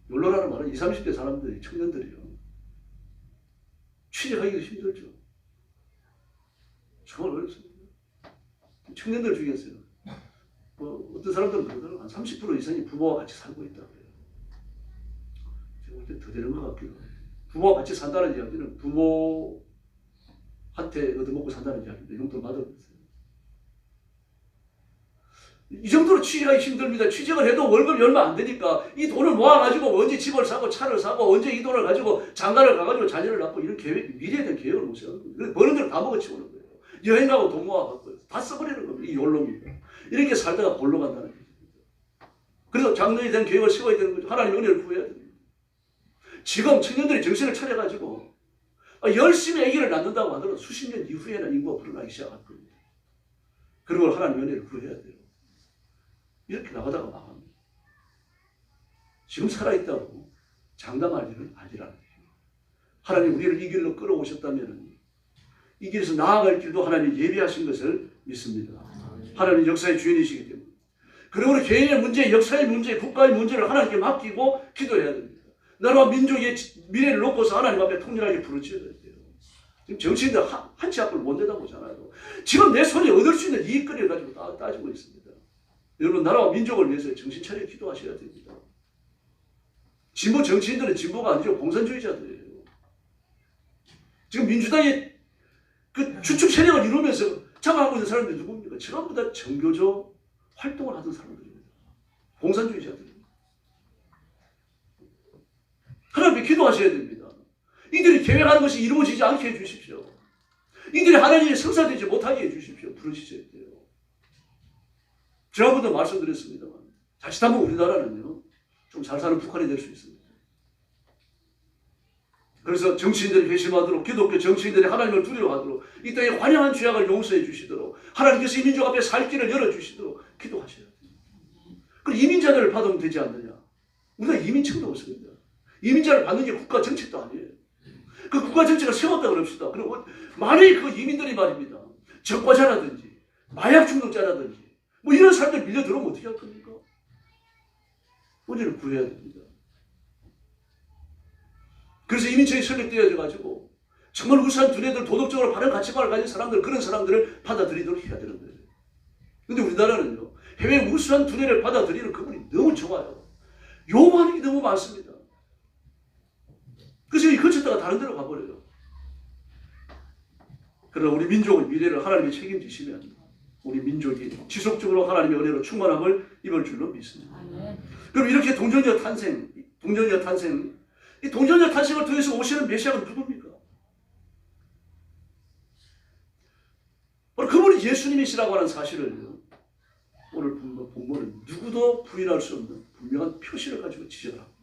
욜로라는 말은 20, 30대 사람들이, 청년들이요. 취직하기가 힘들죠. 정말 어렵습니다. 청년들 중에서요. 어떤 사람들은 그러더라고요. 한 30% 이상이 부모와 같이 살고 있다고 해요. 제가 볼 때 더 되는 것 같기도 해요. 부모와 같이 산다는 이야기는 부모한테 얻어먹고 산다는 이야기인데 용돈 받아보세요. 이 정도로 취직하기 힘듭니다. 취직을 해도 월급이 얼마 안 되니까 이 돈을 모아가지고 언제 집을 사고 차를 사고 언제 이 돈을 가지고 장가를 가가지고 자녀를 낳고 이런 계획, 미래에 대한 계획을 못 세우는 거예요. 버는 대로 다 먹어치우는 거예요. 여행 가고 돈 모아갖고 다 써버리는 겁니다. 이 욜로입니다. 이렇게 살다가 골로 간다는 얘기입니다. 그래서 장래에 대한 계획을 세워야 되는 거죠. 하나님 은혜를 구해야 됩니다. 지금 청년들이 정신을 차려가지고 열심히 아기를 낳는다고 하더라도 수십 년 이후에는 인구가 불어나기 시작할 겁니다. 그런 걸 하나님 은혜를 구해야 돼요. 이렇게 나가다가 나갑니다. 지금 살아있다고 장담할 일은 아니라는 거예요. 하나님 우리를 이 길로 끌어오셨다면 이 길에서 나아갈 길도 하나님 예비하신 것을 믿습니다. 하나님 역사의 주인이시기 때문에. 그러므로 개인의 문제, 역사의 문제, 국가의 문제를 하나님께 맡기고 기도해야 됩니다. 나라와 민족의 미래를 놓고서 하나님 앞에 통렬하게 부르짖어야 돼요. 지금 정치인들 한치 앞을 못 내다보잖아요. 지금 내 손에 얻을 수 있는 이익거리를 가지고 따지고 있습니다. 여러분, 나라와 민족을 위해서 정신 차려 기도하셔야 됩니다. 진보 정치인들은 진보가 아니죠. 공산주의자들이에요. 지금 민주당의 그 주축 세력을 이루면서 장악하고 있는 사람들이 누굽니까? 전부 다 정교조 활동을 하던 사람들입니다. 공산주의자들입니다. 하나님께 기도하셔야 됩니다. 이들이 계획하는 것이 이루어지지 않게 해주십시오. 이들이 하나님이 성사되지 못하게 해주십시오. 부르시셔야 돼요. 지난번도 말씀드렸습니다만 자칫하면 우리나라는요 좀 잘 사는 북한이 될 수 있습니다. 그래서 정치인들이 회심하도록 기독교 정치인들이 하나님을 두려워하도록 이 땅에 관영한 죄악을 용서해 주시도록 하나님께서 이 민족 앞에 살 길을 열어주시도록 기도하셔야 돼요. 그럼 이민자들을 받으면 되지 않느냐? 우리가 이민청도 없습니다. 이민자를 받는 게 국가 정책도 아니에요. 그 국가 정책을 세웠다 그럽시다. 그리고 만약에 그 이민들이 말입니다. 적과자라든지 마약 중독자라든지 뭐 이런 사람들 밀려 들어오면 어떻게 할 겁니까? 은혜를 구해야 됩니다. 그래서 이민청이 설립되어져 가지고 정말 우수한 두뇌들, 도덕적으로 바른 가치관을 가진 사람들, 그런 사람들을 받아들이도록 해야 되는 거예요. 그런데 우리나라는요 해외 우수한 두뇌를 받아들이는 그분이 너무 좋아요. 요구하는 게 너무 많습니다. 그래서 이 거쳤다가 다른 데로 가버려요. 그러나 우리 민족의 미래를 하나님이 책임지시면 우리 민족이 지속적으로 하나님의 은혜로 충만함을 입을 줄로 믿습니다. 그럼 이렇게 동정녀 탄생, 이 동정녀 탄생을 통해서 오시는 메시아가 누굽니까? 바로 그분이 예수님이시라고 하는 사실을 오늘 본문은 누구도 부인할 수 없는 분명한 표시를 가지고 지적을 합니다.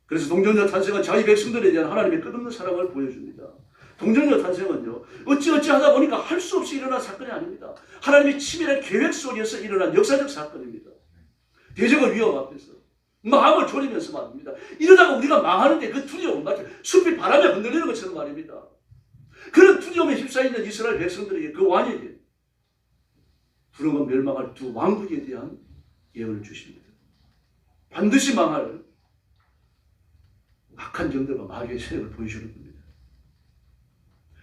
그래서 동정녀 탄생은 자기 백성들에 대한 하나님의 끝없는 사랑을 보여줍니다. 동정녀 탄생은요, 어찌어찌 하다 보니까 할 수 없이 일어난 사건이 아닙니다. 하나님의 치밀한 계획 속에서 일어난 역사적 사건입니다. 대적의 위협 앞에서 마음을 졸이면서 말입니다. 이러다가 우리가 망하는데 그 두려움, 마치 숲이 바람에 흔들리는 것처럼 말입니다. 그런 두려움에 휩싸이는 이스라엘 백성들에게, 그 왕에게 두려움과 멸망할 두 왕국에 대한 예언을 주십니다. 반드시 망할 악한 정들과 마귀의 세력을 보여주는 겁니다.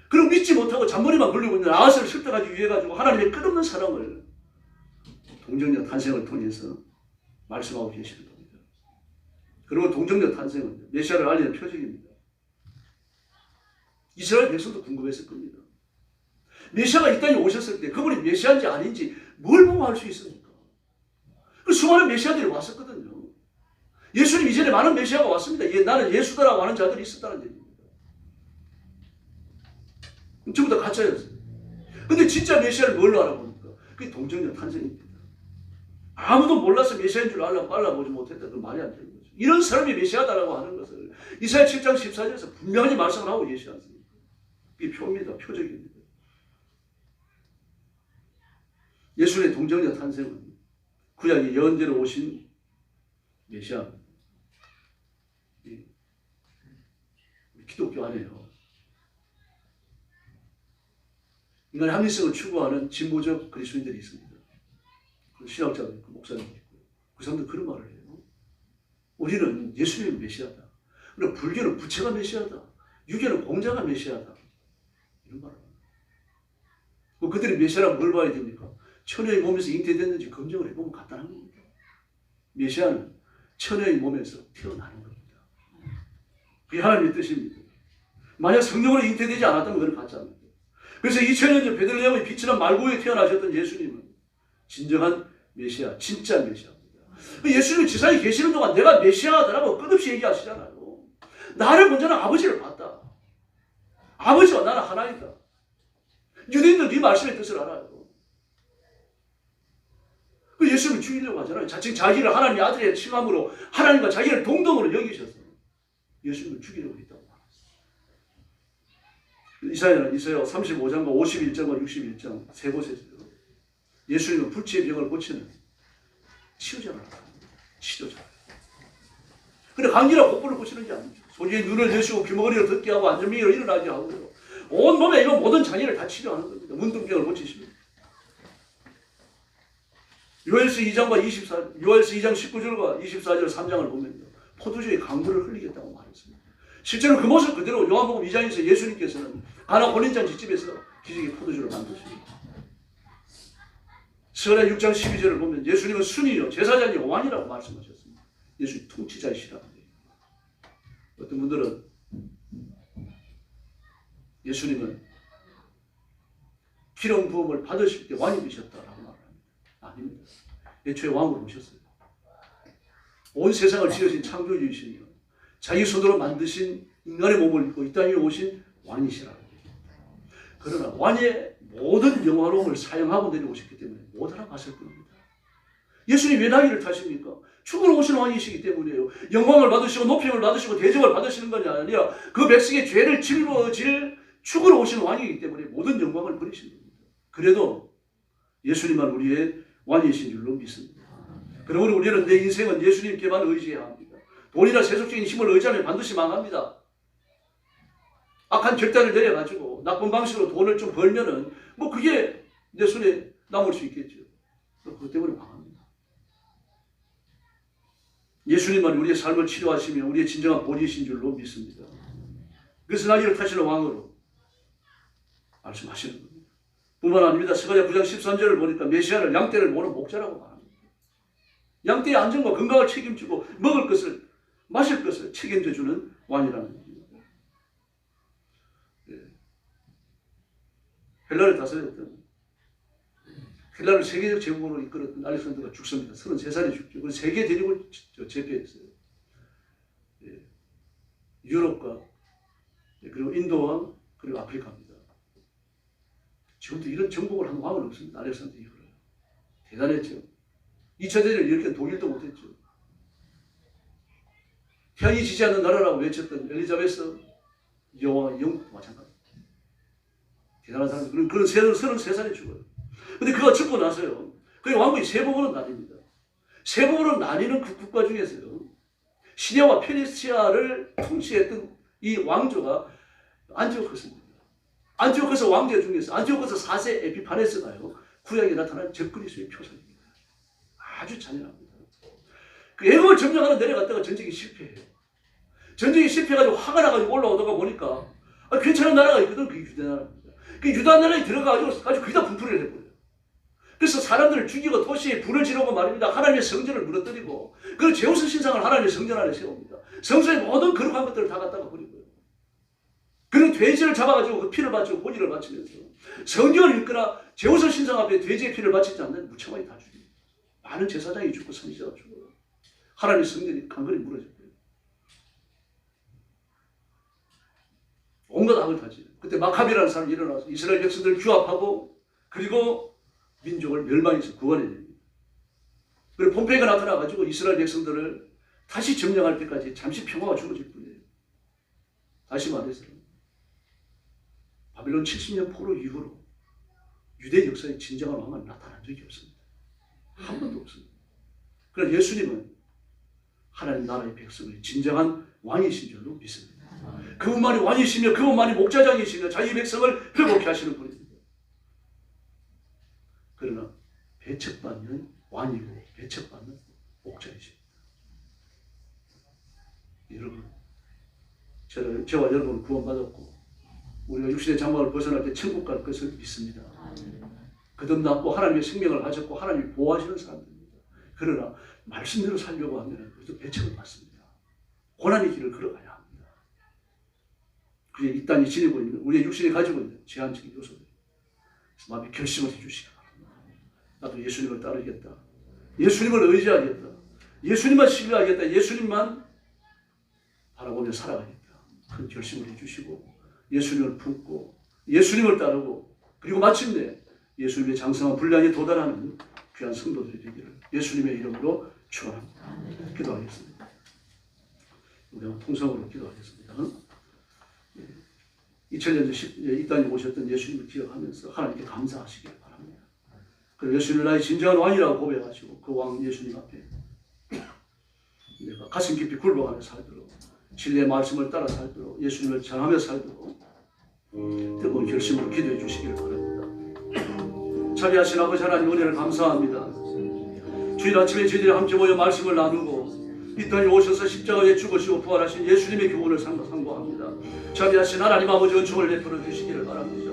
그리고 믿지 못하고 잔머리만 굴리고 있는 아하스를 설득하기 위해 가지고 하나님의 끝없는 사랑을 동정녀 탄생을 통해서 말씀하고 계시는 겁니다. 그리고 동정녀 탄생은 메시아를 알리는 표적입니다. 이스라엘 백성도 궁금했을 겁니다. 메시아가 이 땅에 오셨을 때 그분이 메시아인지 아닌지 뭘 보고 알 수 있습니까? 그 수많은 메시아들이 왔었거든요. 예수님 이전에 많은 메시아가 왔습니다. 나는 예수다라고 하는 자들이 있었다는 얘기입니다. 전부 다 가짜였어요. 근데 진짜 메시아를 뭘로 알아보니까 그게 동정녀 탄생입니다. 아무도 몰라서 메시아인 줄 알아보지 못했다. 그 말이 안 되는 거죠. 이런 사람이 메시아다라고 하는 것을 이사야 7장 14절에서 분명히 말씀을 하고 계시지 않습니까? 이게 표입니다. 표적입니다. 예수의 동정녀 탄생은 구약의 예언대로 오신 메시아입니다. 기독교 안에요. 인간의 합리성을 추구하는 진보적 그리스도인들이 있습니다. 신학자도 있고 목사님도 있고 그 사람들 그런 말을 해요. 우리는 예수님이 메시아다. 그리고 불교는 부처가 메시아다. 유교는 공자가 메시아다. 이런 말을 합니다. 그들이 메시아라면 뭘 봐야 됩니까? 처녀의 몸에서 잉태됐는지 검증을 해보면 간단한 겁니다. 메시아는 처녀의 몸에서 태어나는 겁니다. 그게 하나님의 뜻입니다. 만약 성령으로 잉태되지 않았다면 그건 가짜입니다. 그래서 2000년 전 베들레헴의 빛이란 말고에 태어나셨던 예수님은 진정한 메시아, 진짜 메시아입니다. 예수님이 지상에 계시는 동안 내가 메시아다라고 끝없이 얘기하시잖아요. 나를 본자는 아버지를 봤다. 아버지와 나는 하나이다. 유대인들 이 말씀의 뜻을 알아요. 그 예수님을 죽이려고 하잖아요. 자칭 자기를 하나님의 아들의 칭함으로 하나님과 자기를 동등으로 여기셔서 예수님을 죽이려고 했다고 말했어요. 이사야 35장과 51장과 61장 세 곳에서요. 예수님은 불치의 병을 고치는 치료자를 합니다. 치료자. 근데 감기나 복부를 고치는 게 아니죠. 소지의 눈을 내시고 귀머거리를 듣게 하고 안전병을 일어나게 하고요. 온 몸에 이런 모든 장애를 다 치료하는 겁니다. 문둥병을 고치십니다. 요엘서 2장 19절과 24절 3장을 보면요. 포도주의 강물을 흘리겠다고 말했습니다. 실제로 그 모습 그대로 요한복음 2장에서 예수님께서는 가나 혼인잔 집에서 기적의 포도주를 만드십니다. 스가랴 6장 12절을 보면 예수님은 순이요 제사장이요 왕이라고 말씀하셨습니다. 예수님 통치자이시라고 합니다. 어떤 분들은 예수님은 기름 부음을 받으실 때 왕이 되셨다라고 말합니다. 아닙니다. 애초에 왕으로 오셨어요. 온 세상을 지으신 창조주이시며 자기 손으로 만드신 인간의 몸을 입고 이 땅에 오신 왕이시라는 얘기입니다. 그러나 왕의 모든 영화로움을 사용하고 내려오셨기 때문에 못 알아봤을 겁니다. 예수님 왜 나귀를 타십니까? 죽으러 오신 왕이시기 때문이에요. 영광을 받으시고 높임을 받으시고 대접을 받으시는 것이 아니라 그 백성의 죄를 짊어질 죽으러 오신 왕이기 때문에 모든 영광을 버리신 겁니다. 그래도 예수님만 우리의 왕이신 줄로 믿습니다. 그러므로 우리는 내 인생은 예수님께만 의지해야 합니다. 돈이나 세속적인 힘을 의지하면 반드시 망합니다. 악한 결단을 내려가지고 나쁜 방식으로 돈을 좀 벌면은 뭐 그게 내 손에 남을 수 있겠죠. 그것 때문에 망합니다. 예수님만 우리의 삶을 치료하시며 우리의 진정한 본이신 줄로 믿습니다. 그래서 나귀를 타시는 왕으로 말씀하시는 겁니다. 뿐만 아닙니다. 스가랴 9장 13절을 보니까 메시아를 양떼를 모는 목자라고 말합니다. 양떼의 안전과 건강을 책임지고 먹을 것을 마실 것을 책임져주는 왕이라는 얘기입니다. 헬라를 다스렸던 헬라를 세계적 제국으로 이끌었던 알렉산더가 죽습니다. 33살에 죽죠. 그래서 세계 대륙을 제패했어요. 유럽과 그리고 인도와 그리고 아프리카입니다. 지금도 이런 정복을 한 왕은 없습니다. 알렉산더 이후로. 대단했죠. 2차 대전을 이렇게 독일도 못했죠. 태양이 지지 않는 나라라고 외쳤던 엘리자베스 여왕의 영국도 마찬가지입니다. 대단한 사람. 그런 33살에 죽어요. 근데 그가 죽고 나서요. 그 왕국이 세 부분으로 나뉩니다. 세 부분으로 나뉘는 그 국가 중에서요. 시리아와 페르시아를 통치했던 이 왕조가 안티오코스입니다. 안티오코스 왕조 중에서 안티오코스 4세 에피파네스가요. 구약에 나타난 적그리스도의 표상입니다. 아주 잔인합니다. 그 애굽을 점령하러 내려갔다가 전쟁이 실패해요. 전쟁이 실패해가지고 화가 나가지고 올라오다가 보니까 괜찮은 나라가 있거든. 그게 유대 나라입니다. 그 유다 나라에 들어가가지고 거기다 분풀이를 해버려요. 그래서 사람들을 죽이고 도시에 불을 지르고 말입니다. 하나님의 성전을 무너뜨리고 그 제우스 신상을 하나님의 성전 안에 세웁니다. 성소의 모든 거룩한 것들을 다 갖다가 버리고요. 그런 돼지를 잡아가지고 그 피를 바치고 고지를 바치면서 성경을 읽거나 제우스 신상 앞에 돼지의 피를 바치지 않는 무참하게 다 죽입니다. 많은 제사장이 죽고 선지자가 죽어요. 하나님의 성전이 강건히 무너졌고요. 온갖 악을 다지. 그때 마카비라는 사람이 일어나서 이스라엘 백성들을 규합하고 그리고 민족을 멸망해서 구원해냅니다. 그리고 폼페이가 나타나가지고 이스라엘 백성들을 다시 점령할 때까지 잠시 평화가 주어질 뿐이에요. 다시 말해서 바빌론 70년 포로 이후로 유대 역사에 진정한 왕은 나타난 적이 없습니다. 한 번도 없습니다. 그러나 예수님은 하나님 나라의 백성의 진정한 왕이신 줄로 믿습니다. 그분만이 왕이시며 그분만이 목자장이시며 자기 백성을 회복케 하시는 분입니다. 그러나 배척받는 왕이고 배척받는 목자이십니다. 여러분, 저와 여러분은 구원받았고 우리가 육신의 장막을 벗어날 때 천국 갈 것을 믿습니다. 거듭났고 하나님의 생명을 가졌고 하나님이 보호하시는 사람들입니다. 그러나 말씀대로 살려고 하면 그래도 배척을 받습니다. 고난의 길을 걸어가야 합니다. 그게 이 땅이 지니고 있는 우리의 육신이 가지고 있는 제한적인 요소들 마음에 결심을 해주시기 바랍니다. 나도 예수님을 따르겠다. 예수님을 의지하겠다. 예수님만 신뢰하겠다. 예수님만 바라보며 살아가겠다. 큰 결심을 해주시고 예수님을 품고 예수님을 따르고 그리고 마침내 예수님의 장성한 분량에 도달하는 귀한 성도들이 되기를 예수님의 이름으로 축원합니다. 기도하겠습니다. 우리가 통성으로 기도하겠습니다. 2000년 이 땅에 오셨던 예수님을 기억하면서 하나님께 감사하시길 바랍니다. 그리고 예수님을 나의 진정한 왕이라고 고백하시고 그 왕 예수님 앞에 내가 가슴 깊이 굴복하며 살도록 진리의 말씀을 따라 살도록 예수님을 전하며 살도록 뜨거운 결심으로 기도해 주시기를 바랍니다. 자비하신 아버지 하나님 은혜를 감사합니다. 주일 아침에 저희들이 함께 모여 말씀을 나누고 이 땅에 오셔서 십자가에 죽으시고 부활하신 예수님의 교훈을 상고합니다. 자비하신 하나님 아버지 은총을 베풀어 주시기를 바랍니다.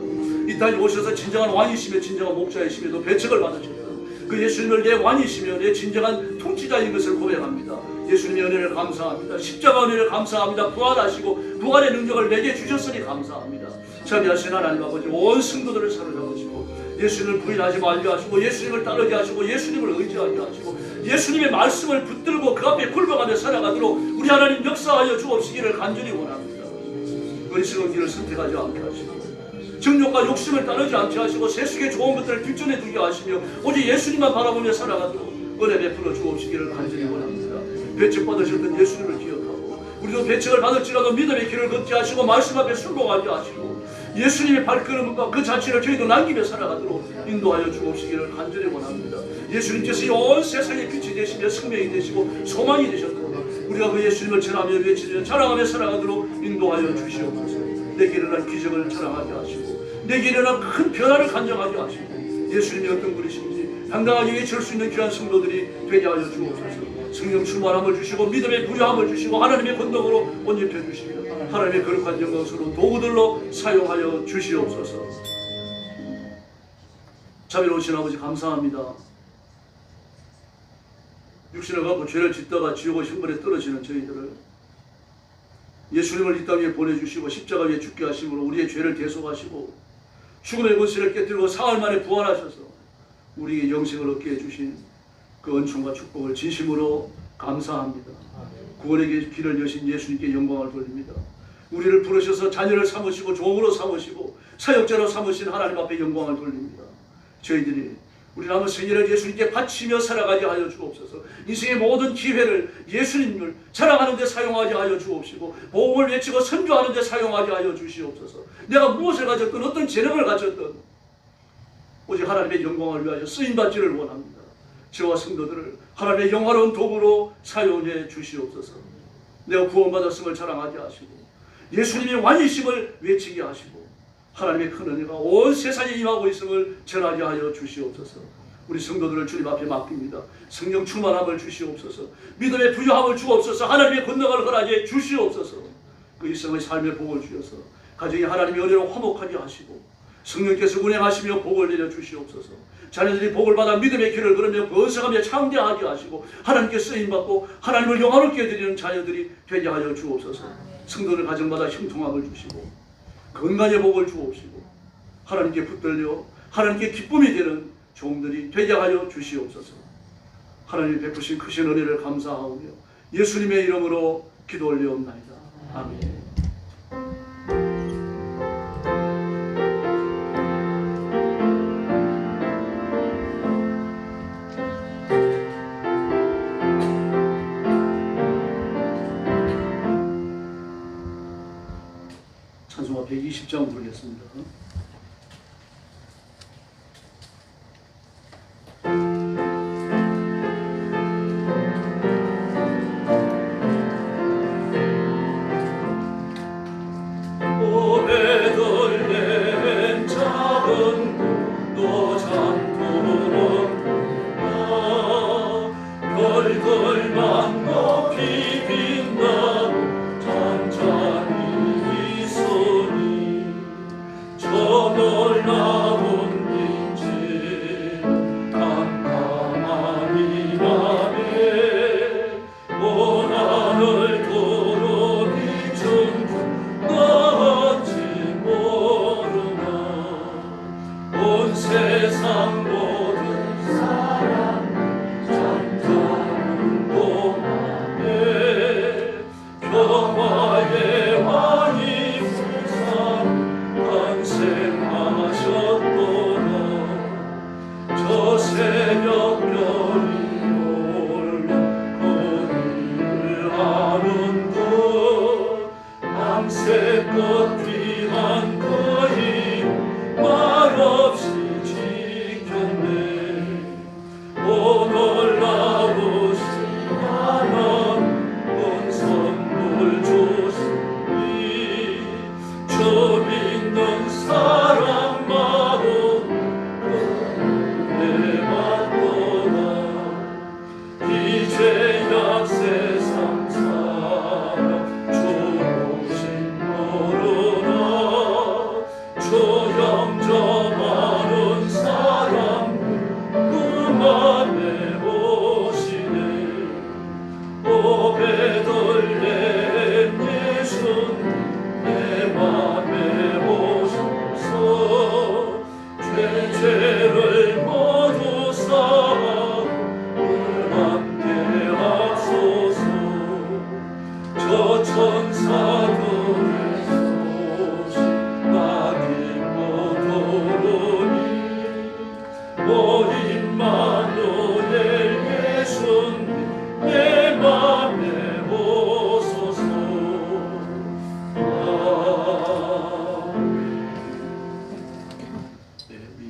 이 땅에 오셔서 진정한 왕이시며 진정한 목자이시며 또 배척을 받으셨던 그 예수님을 내 왕이시며 내 진정한 통치자인 것을 고백합니다. 예수님의 은혜를 감사합니다. 십자가 은혜를 감사합니다. 부활하시고 부활의 능력을 내게 주셨으니 감사합니다. 자비하신 하나님 아버지 온 성도들을 사로잡으시고 예수님을 부인하지 말게 하시고 예수님을 따르게 하시고 예수님을 의지하게 하시고 예수님의 말씀을 붙들고 그 앞에 굴복하며 살아가도록 우리 하나님 역사하여 주옵시기를 간절히 원합니다. 어리석은 길을 선택하지 않게 하시고 정욕과 욕심을 따르지 않게 하시고 세속의 좋은 것들을 뒷전에 두게 하시며 오직 예수님만 바라보며 살아가도록 은혜 베풀어 주옵시기를 간절히 원합니다. 배척받으셨던 예수님을 기억하고 우리도 배척을 받을지라도 믿음의 길을 걷게 하시고 말씀 앞에 순종하게 하시고 예수님의 발걸음과 그 자체를 저희도 남기며 살아가도록 인도하여 주옵시기를 간절히 원합니다. 예수님께서 온 세상의 빛이 되시며 생명이 되시고 소망이 되셨도록 우리가 그 예수님을 전하며 외치며 자랑하며 살아가도록 인도하여 주시옵소서. 내게 일어난 기적을 자랑하게 하시고 내게 일어난 큰 변화를 간증하게 하시고 예수님이 어떤 분이신지 당당하게 외칠 수 있는 귀한 성도들이 되게 하여 주옵소서. 성령 충만함을 주시고 믿음의 부여함을 주시고 하나님의 권능으로 옷 입혀 주시며 하나님의 거룩한 영광스러운 도구들로 사용하여 주시옵소서. 자비로우신 아버지 감사합니다. 육신을 갖고 죄를 짓다가 지옥의 형벌에 떨어지는 저희들을 예수님을 이 땅에 보내주시고 십자가 위에 죽게 하심으로 우리의 죄를 대속하시고 죽음의 권세를 깨뜨리고 사흘 만에 부활하셔서 우리에게 영생을 얻게 해주신 그 은총과 축복을 진심으로 감사합니다. 구원의 길을 여신 예수님께 영광을 돌립니다. 우리를 부르셔서 자녀를 삼으시고 종으로 삼으시고 사역자로 삼으신 하나님 앞에 영광을 돌립니다. 저희들이 우리 남은 생애를 예수님께 바치며 살아가게 하여 주옵소서. 인생의 모든 기회를 예수님을 자랑하는 데 사용하게 하여 주옵시고 복음을 외치고 선교하는 데 사용하게 하여 주시옵소서. 내가 무엇을 가졌든 어떤 재능을 가졌든 오직 하나님의 영광을 위하여 쓰임받지를 원합니다. 저와 성도들을 하나님의 영화로운 도구로 사용해 주시옵소서. 내가 구원받았음을 자랑하게 하시고 예수님의 왕이심을 외치게 하시고 하나님의 큰 은혜가 온 세상에 임하고 있음을 전하게 하여 주시옵소서. 우리 성도들을 주님 앞에 맡깁니다. 성령 충만함을 주시옵소서. 믿음의 부유함을 주옵소서. 하나님의 권능을 허락해 주시옵소서. 그 이성의 삶의 복을 주셔서 가정이 하나님의 은혜로 화목하게 하시고 성령께서 운행하시며 복을 내려 주시옵소서. 자녀들이 복을 받아 믿음의 길을 걸으며 번성하며 창대하게 하시고 하나님께 쓰임받고 하나님을 영화롭게 드리는 자녀들이 되게 하여 주옵소서. 성도들 가정마다 형통함을 주시고 건강의 복을 주옵시고 하나님께 붙들려 하나님께 기쁨이 되는 종들이 되게 하여 주시옵소서. 하나님이 베푸신 크신 은혜를 감사하오며 예수님의 이름으로 기도 올리옵나이다. 아멘. 찬송가 120장 부르겠습니다.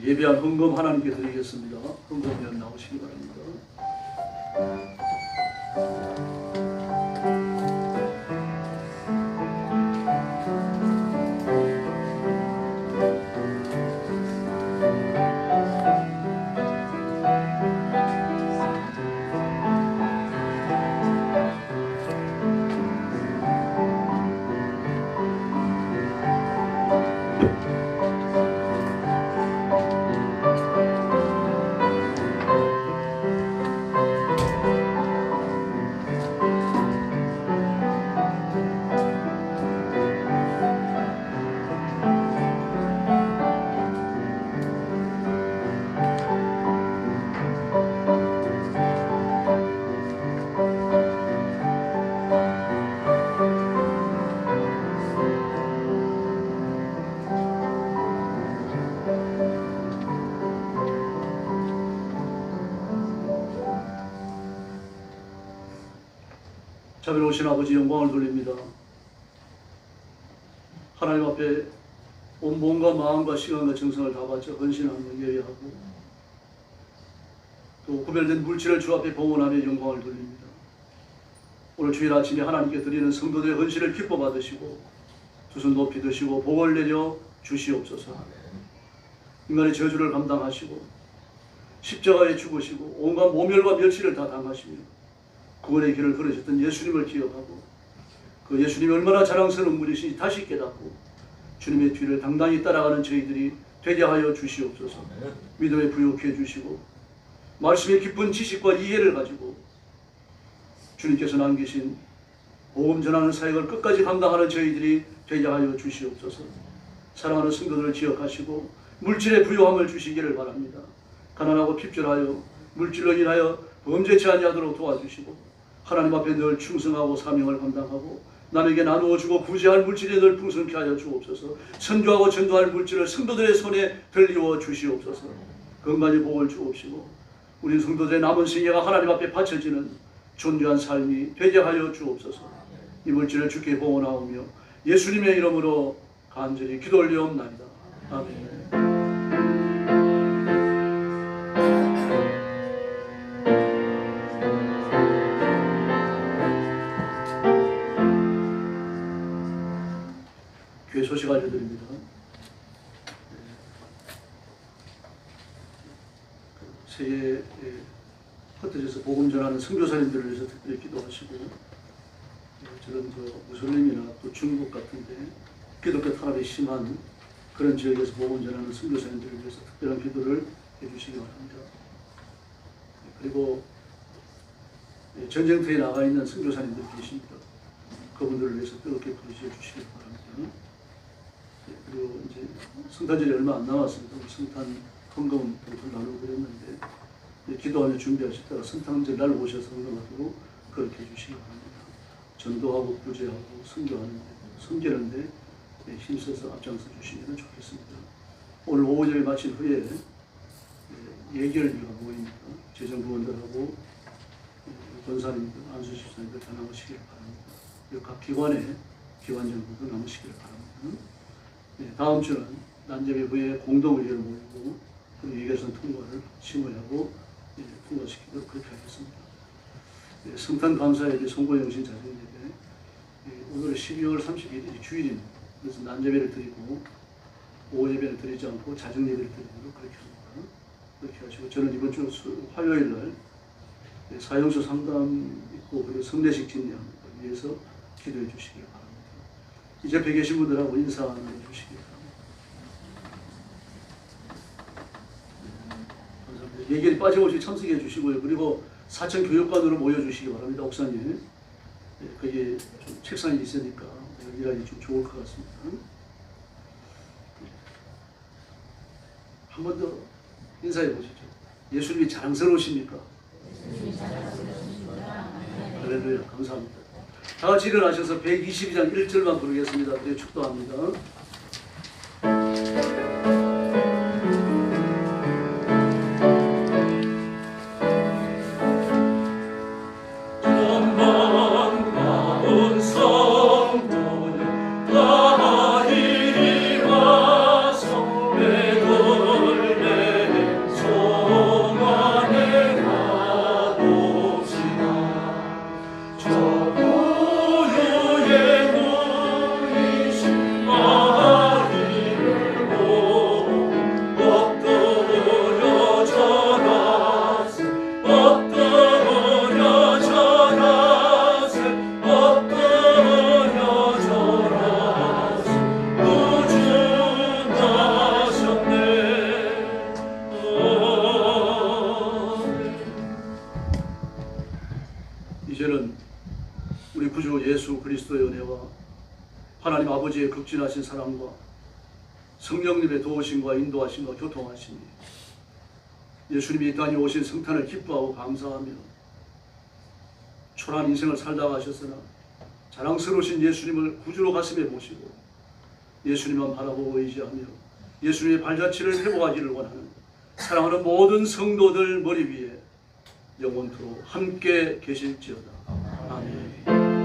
예배한 헌금 하나님께 드리겠습니다. 헌금면 나오시기 바랍니다. 자비로우신 아버지 영광을 돌립니다. 하나님 앞에 온 몸과 마음과 시간과 정성을 다 바쳐 헌신하며 예배하고 또 구별된 물질을 주 앞에 봉헌하며 영광을 돌립니다. 오늘 주일 아침에 하나님께 드리는 성도들의 헌신을 기뻐 받으시고 두 손 높이 드시고 복을 내려 주시옵소서. 인간의 저주를 감당하시고 십자가에 죽으시고 온갖 모멸과 멸시를 다 당하시며 구원의 길을 걸으셨던 예수님을 기억하고 그 예수님이 얼마나 자랑스러운 분이신지 다시 깨닫고 주님의 뒤를 당당히 따라가는 저희들이 되게 하여 주시옵소서. 믿음에 부욕해 주시고 말씀의 깊은 지식과 이해를 가지고 주님께서 남기신 복음 전하는 사역을 끝까지 감당하는 저희들이 되게 하여 주시옵소서. 사랑하는 성도들을 기억하시고 물질의 부요함을 주시기를 바랍니다. 가난하고 핍절하여 물질로 인하여 범죄치 아니하도록 도와주시고 하나님 앞에 늘 충성하고 사명을 감당하고 남에게 나누어 주고 구제할 물질에 늘 풍성케 하여 주옵소서. 선교하고 전도할 물질을 성도들의 손에 들리워 주시옵소서. 건강히 복을 주옵시고 우리 성도들의 남은 생애가 하나님 앞에 바쳐지는 존귀한 삶이 되게 하여 주옵소서. 이 물질을 주께 봉헌하오며 예수님의 이름으로 간절히 기도 올리옵나이다. 아멘. 교회 소식 알려드립니다. 세계에 흩어져서 복음 전하는 선교사님들을 위해서 특별히 기도하시고 저런 무슬림이나 또 중국 같은데 기독교 탄압이 심한 그런 지역에서 복음 전하는 선교사님들을 위해서 특별한 기도를 해주시기 바랍니다. 그리고 전쟁터에 나가 있는 선교사님들 계십니다. 그분들을 위해서 뜨겁게 부르셔 주시기 바랍니다. 그리고 이제 성탄절이 얼마 안 남았습니다. 성탄 헌금 봉투를 나누고 그랬는데 기도하며 준비하시다가 성탄절 날 오셔서 헌금하도록 그렇게 해주시기 바랍니다. 전도하고 구제하고 섬기는데 힘써서 앞장서 주시면 좋겠습니다. 오늘 오후 예배 마친 후에 예결위가 모입니다. 재정부원들하고 권사님들, 안수집사님들 다 나오시길 바랍니다. 각 기관의 기관장들도 나오시길 바랍니다. 다음 주는 난제배 후에 공동의회를 모이고 그리고 예결선 통과를 심의하고 통과시키도록 그렇게 하겠습니다. 성탄 감사예배, 송고영신 자정예배 오늘 12월 31일이 주일입니다. 그래서 난제배를 드리고 오후 예배를 드리지 않고 자정예배를 드리도록 그렇게 합니다. 그렇게 하시고 저는 이번 주 화요일 날 사형수 상담 있고 그리고 성례식 진행을 위해서 기도해 주시기 바랍니다. 이 옆에 계신 분들하고 인사 나눠 주시기 바랍니다. 감사합니다. 예결이 빠짐없이 참석해 주시고요. 그리고 사천 교육관으로 모여 주시기 바랍니다. 옥상에 거기에 좀 책상이 있으니까 일하기 좀 좋을 것 같습니다. 한 번 더 인사해 보시죠. 예수님이 자랑스러우십니까? 할렐루야. 감사합니다. 다 같이 일어나셔서 122장 1절만 부르겠습니다. 그리고 축도합니다. 이제는 우리 구주 예수 그리스도의 은혜와 하나님 아버지의 극진하신 사랑과 성령님의 도우심과 인도하심과 교통하심이 예수님이 이 땅에 오신 성탄을 기뻐하고 감사하며 초라한 인생을 살다 가셨으나 자랑스러우신 예수님을 구주로 가슴에 모시고 예수님만 바라보고 의지하며 예수님의 발자취를 회복하기를 원하는 사랑하는 모든 성도들 머리 위에 영원토록 함께 계실지어다. 아멘.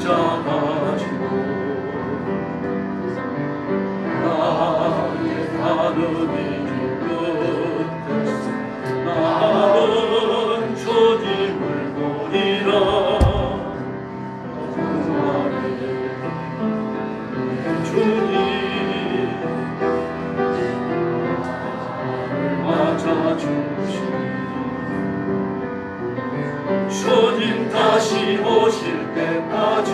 십자가 지고 나의 하늘이 끝에서 나는 주님을 보리라. 그 안에 주님 나를 맞아주시니 주님 다시 오실 때까지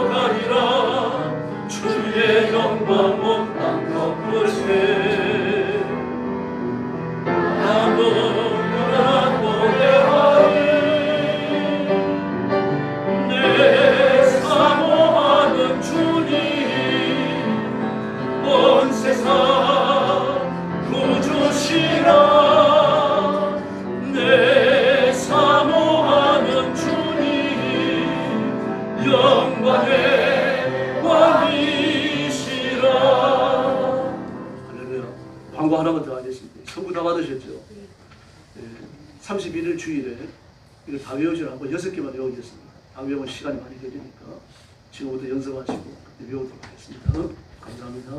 달려가리라. 주의 영광 온 땅 덮을 때 나는 노래하리. 내 사모하는 주님 온 세상 구주시라. 내 사모하는 주님 영광의 왕이시라. 할렐루야. 광고 하나만 더 하겠습니다. 선부 다 받으셨죠? 31일 주일에 이걸 다 외우시라고 6개만 외우겠습니다. 다 외우면 시간이 많이 걸리니까 지금부터 연습하시고 그때 외우도록 하겠습니다. 감사합니다.